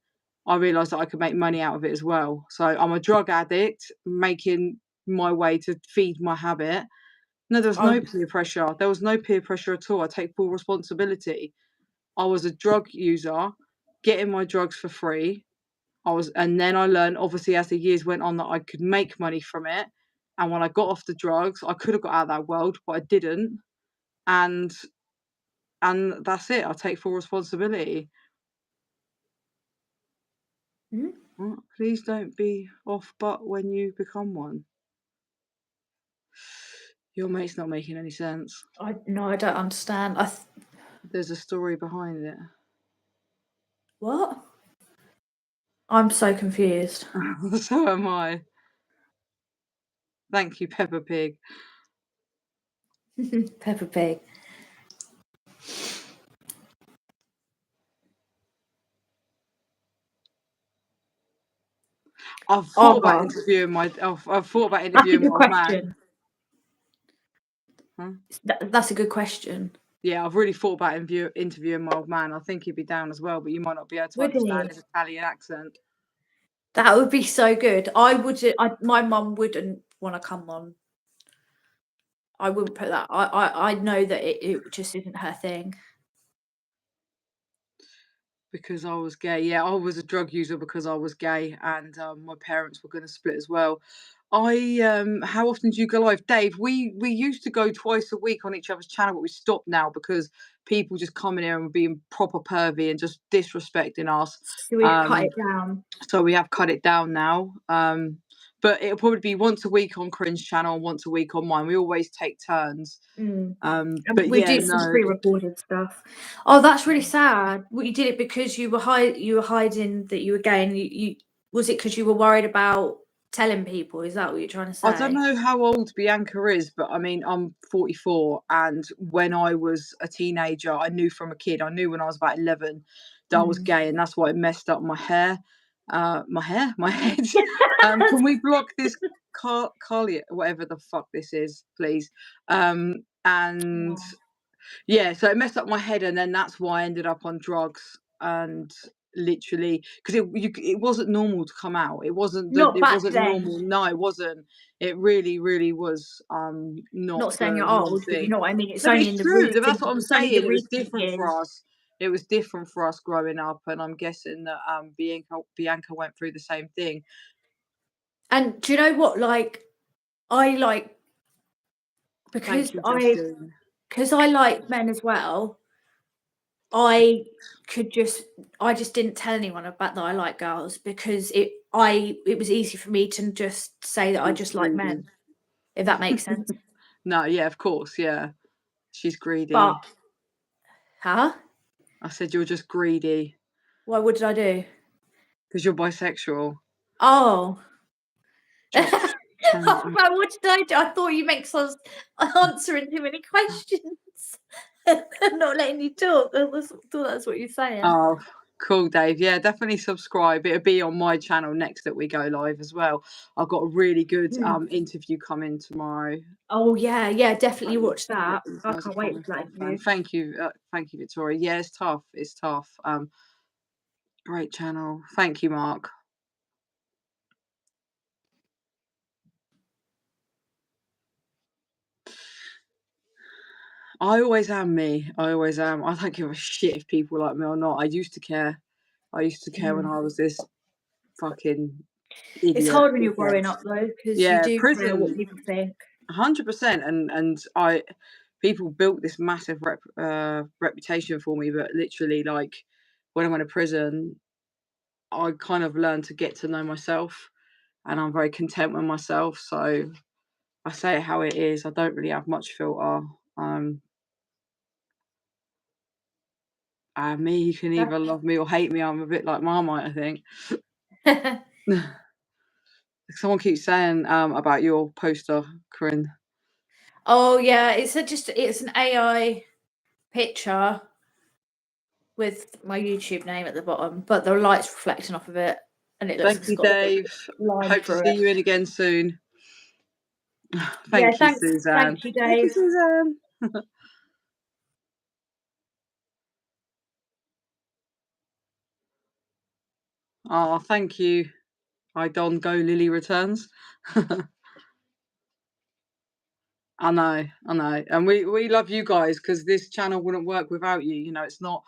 I realised that I could make money out of it as well. So I'm a drug addict, making my way to feed my habit. No, there was no peer pressure. There was no peer pressure at all. I take full responsibility. I was a drug user, getting my drugs for free. And then I learned, obviously, as the years went on, that I could make money from it. And when I got off the drugs, I could have got out of that world, but I didn't. And that's it. I take full responsibility. Please don't be off but when you become one. Your mate's not making any sense. no, I don't understand. There's a story behind it. What? I'm so confused. So am I. Thank you, Peppa Pig. Peppa Pig. I've thought about interviewing my old man. Huh? That's a good question. Yeah, I've really thought about interviewing my old man. I think he'd be down as well, but you might not be able to understand his Italian accent. That would be so good. My mum wouldn't want to come on. I wouldn't put that. I know that it just isn't her thing. Because I was gay. Yeah, I was a drug user because I was gay, and my parents were going to split as well. How often do you go live, Dave? We used to go twice a week on each other's channel, but we stopped now because people just come in here and being proper pervy and just disrespecting us. So we cut it down. So we have cut it down now. But it'll probably be once a week on Cringe channel and once a week on mine. We always take turns. But we yeah, do some pre-recorded stuff. Oh, that's really sad. Well, you did it because you were hiding that you were gay, and you was it because you were worried about telling people? Is that what you're trying to say? I don't know how old Bianca is, but I mean, I'm 44, and when I was a teenager, I knew from a kid. I knew when I was about 11 that I was gay, and that's why it messed up my hair. My head. Can we block this Carly, whatever the fuck this is, please. And yeah, so it messed up my head, and then that's why I ended up on drugs. And literally, because it wasn't normal to come out. It wasn't then. normal. No, it wasn't. It really was Not saying the you're normal old, but you thing. know what I mean. It's No, but only it's in the true. recent. That's what I'm It's only saying. the It was recent different for years. us. It was different for us growing up, and I'm guessing that Bianca went through the same thing. And do you know what? Like, I like because I like men as well. I just didn't tell anyone about that I like girls because it was easy for me to just say that I just like men, if that makes sense. No, yeah, of course, yeah. She's greedy. But I said you're just greedy. Why? What did I do? Because you're bisexual. Oh. Just What did I do? I thought you meant us answering too many questions and not letting you talk. I thought that's what you're saying. Oh, cool, Dave. Yeah, definitely subscribe. It'll be on my channel next that we go live as well. I've got a really good interview coming tomorrow. Oh yeah, definitely watch that. I can't wait for that interview. Thank you, Victoria. Yeah, it's tough. It's tough. Great channel. Thank you, Mark. I always am me. I always am. I don't give a shit if people like me or not. I used to care. I used to care when I was this fucking idiot. It's hard when you're growing up though, because you do care what people think. 100%. And people built this massive reputation for me, but literally, like, when I went to prison, I kind of learned to get to know myself, and I'm very content with myself. So I say it how it is. I don't really have much filter. Me, you can either love me or hate me. I'm a bit like Marmite, I think. Someone keeps saying about your poster, Corinne. Oh yeah, it's an AI picture with my YouTube name at the bottom, but the light's reflecting off of it, and it looks. Thank you, Dave. Hope to see you in again soon. Thank you, Suzanne. Thank you, Dave. Thank you, Suzanne. Oh, thank you. I don't go Lily returns. I know, and we love you guys because this channel wouldn't work without you. You know, it's not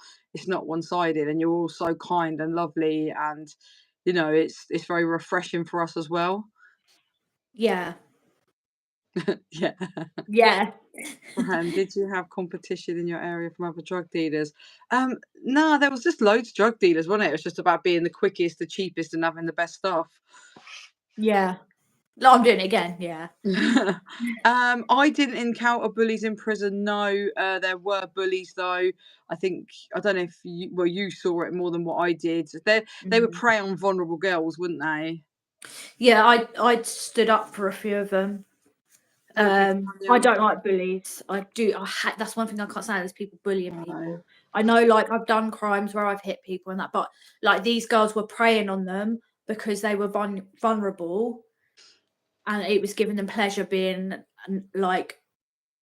one-sided, and you're all so kind and lovely, and you know, it's very refreshing for us as well. Yeah. Yeah. Yeah. And did you have competition in your area from other drug dealers? No, there was just loads of drug dealers, wasn't it? It was just about being the quickest, the cheapest, and having the best stuff. Yeah. No, I'm doing it again. Yeah. I didn't encounter bullies in prison. No, there were bullies though. I don't know if you saw it more than what I did. They would prey on vulnerable girls, wouldn't they? Yeah, I stood up for a few of them. I don't like bullies. That's one thing I can't stand is people bullying people. I know, like, I've done crimes where I've hit people and that, but like these girls were preying on them because they were vulnerable, and it was giving them pleasure being like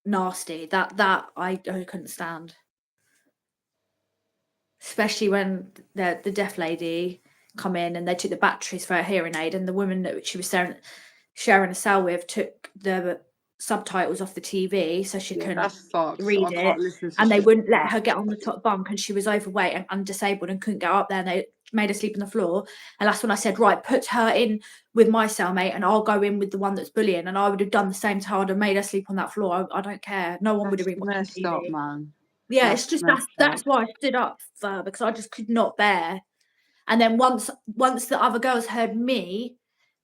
nasty. That I couldn't stand, especially when the deaf lady come in and they took the batteries for her hearing aid, and the woman that she was sharing a cell with took the subtitles off the TV so she couldn't read it, and they wouldn't let her get on the top bunk because she was overweight and disabled and couldn't get up there, and they made her sleep on the floor. And that's when I said, right, put her in with my cellmate and I'll go in with the one that's bullying. And I would have done the same to her. I'd have made her sleep on that floor. I don't care. No one would have been watching TV. Up, man. Yeah, it's just that's why I stood up for her, because I just could not bear. And then once the other girls heard me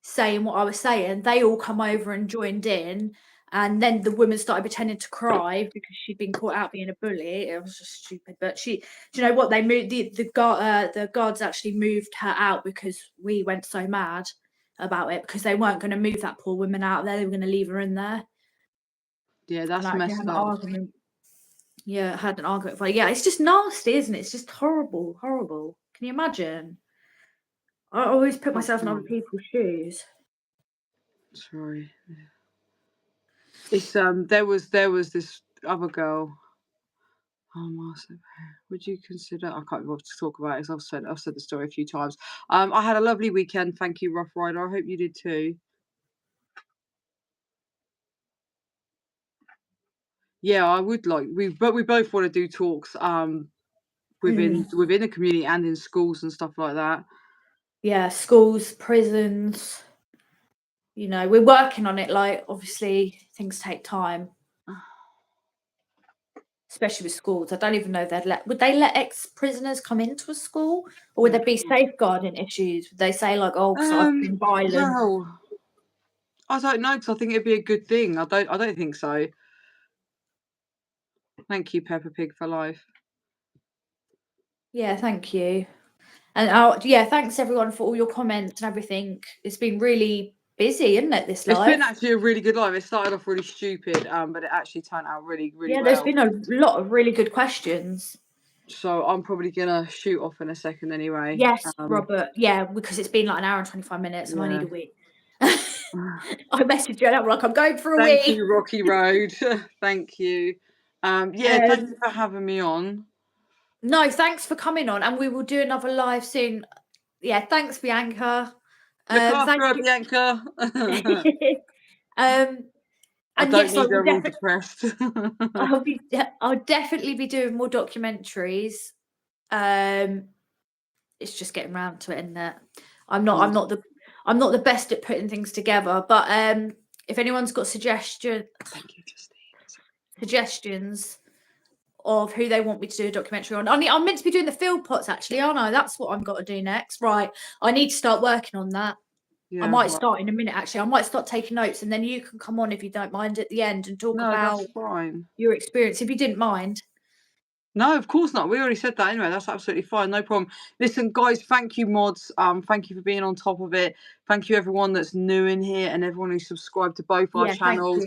saying what I was saying, they all come over and joined in. And then the woman started pretending to cry because she'd been caught out being a bully. It was just stupid. But do you know what? They moved the guards actually moved her out because we went so mad about it, because they weren't going to move that poor woman out there. They were going to leave her in there. Yeah, that's messed up. Yeah, I had an argument. But yeah, it's just nasty, isn't it? It's just horrible. Can you imagine? I always put myself in other people's shoes. Sorry. It's there was this other girl. Oh, Martha, would you consider? I can't be bothered to talk about it. 'Cause I've said the story a few times. I had a lovely weekend. Thank you, Rough Rider. I hope you did too. Yeah, I would like we both want to do talks within the community and in schools and stuff like that. Yeah, schools, prisons. You know, we're working on it. Like, obviously, things take time, especially with schools. I don't even know if would they let ex-prisoners come into a school, or would there be safeguarding issues? Would they say like, oh, because I've been violent? Well, I don't know, because I think it'd be a good thing. I don't think so. Thank you, Peppa Pig for life. Yeah, thank you. And thanks everyone for all your comments and everything. It's been really busy, isn't it, this live? It's been actually a really good live. It started off really stupid, but it actually turned out really, really well. There's been a lot of really good questions. So I'm probably gonna shoot off in a second anyway. Yes, Robert. Yeah, because it's been like an hour and 25 minutes and I need a wee. I messaged you and I'm like, I'm going for a wee. Thank you, Rocky Road. Thank you. Thank you for having me on. No, thanks for coming on, and we will do another live soon. Yeah, thanks, Bianca. Look after her, Bianca. I don't need her all depressed. I'll definitely be doing more documentaries. It's just getting round to it, isn't it? I'm not the best at putting things together, but if anyone's got suggestions of who they want me to do a documentary on, I'm meant to be doing the field pots actually, aren't I? That's what I've got to do next. Right, I need to start working on that. Yeah, I might start in a minute actually. I might start taking notes, and then you can come on if you don't mind at the end and talk about your experience, if you didn't mind. No, of course not. We already said that anyway. That's absolutely fine. No problem. Listen, guys, thank you, mods. Thank you for being on top of it. Thank you, everyone that's new in here and everyone who subscribed to both our channels.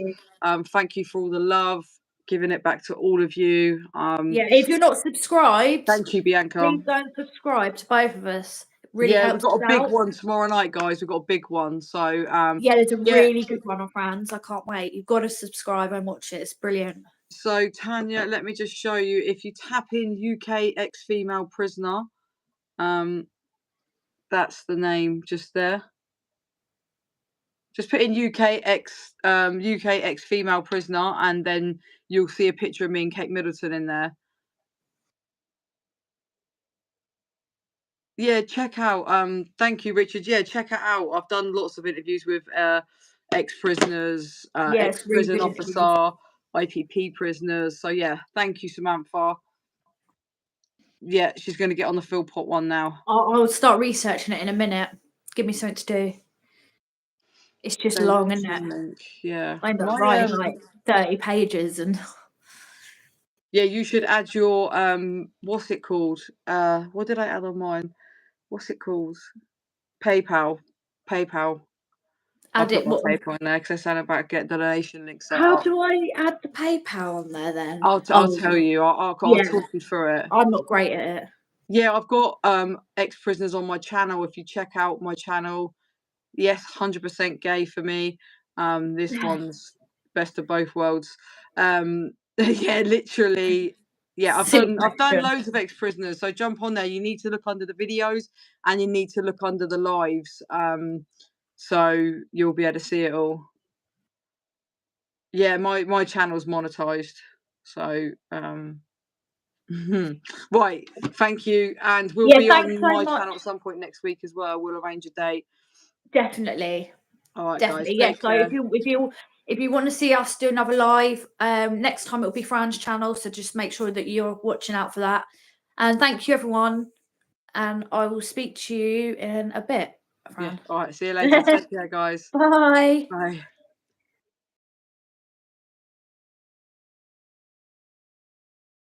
Thank you for all the love, giving it back to all of you. If you're not subscribed, thank you, Bianca. Please don't subscribe to both of us. It really helps. We've got a big one tomorrow night, guys. We've got a big one. So there's a really good one on France. I can't wait. You've got to subscribe and watch it. It's brilliant. So Tanya, let me just show you. If you tap in UK ex-female prisoner, that's the name just there. Just put in UK ex-female prisoner, and then you'll see a picture of me and Kate Middleton in there. Yeah, check out. Thank you, Richard. Yeah, check it out. I've done lots of interviews with ex-prisoners, ex-prison officer, IPP prisoners. So yeah, thank you, Samantha. Yeah, she's going to get on the field pot one now. I'll start researching it in a minute. Give me something to do. It's just long, isn't it? Yeah. I end up writing like 30 pages and. Yeah, you should add your what's it called? What did I add on mine? What's it called? PayPal. I'll put my PayPal in there because I said about get donation link set How up. do I add the PayPal on there then? I'll tell you. I'll talk you through it. I'm not great at it. Yeah, I've got ex-prisoners on my channel. If you check out my channel, yes, 100% gay for me. This one's best of both worlds. Yeah, literally. Yeah, I've done loads of ex-prisoners. So jump on there. You need to look under the videos and you need to look under the lives. So you'll be able to see it all. Yeah, my channel's monetized. So right, thank you, and we'll be on my channel at some point next week as well. We'll arrange a date. Definitely. All right, definitely. guys. So if you want to see us do another live, next time it'll be Fran's channel. So just make sure that you're watching out for that. And thank you, everyone. And I will speak to you in a bit, Fran. Yeah. All right. See you later. Take care, guys. Bye. Bye.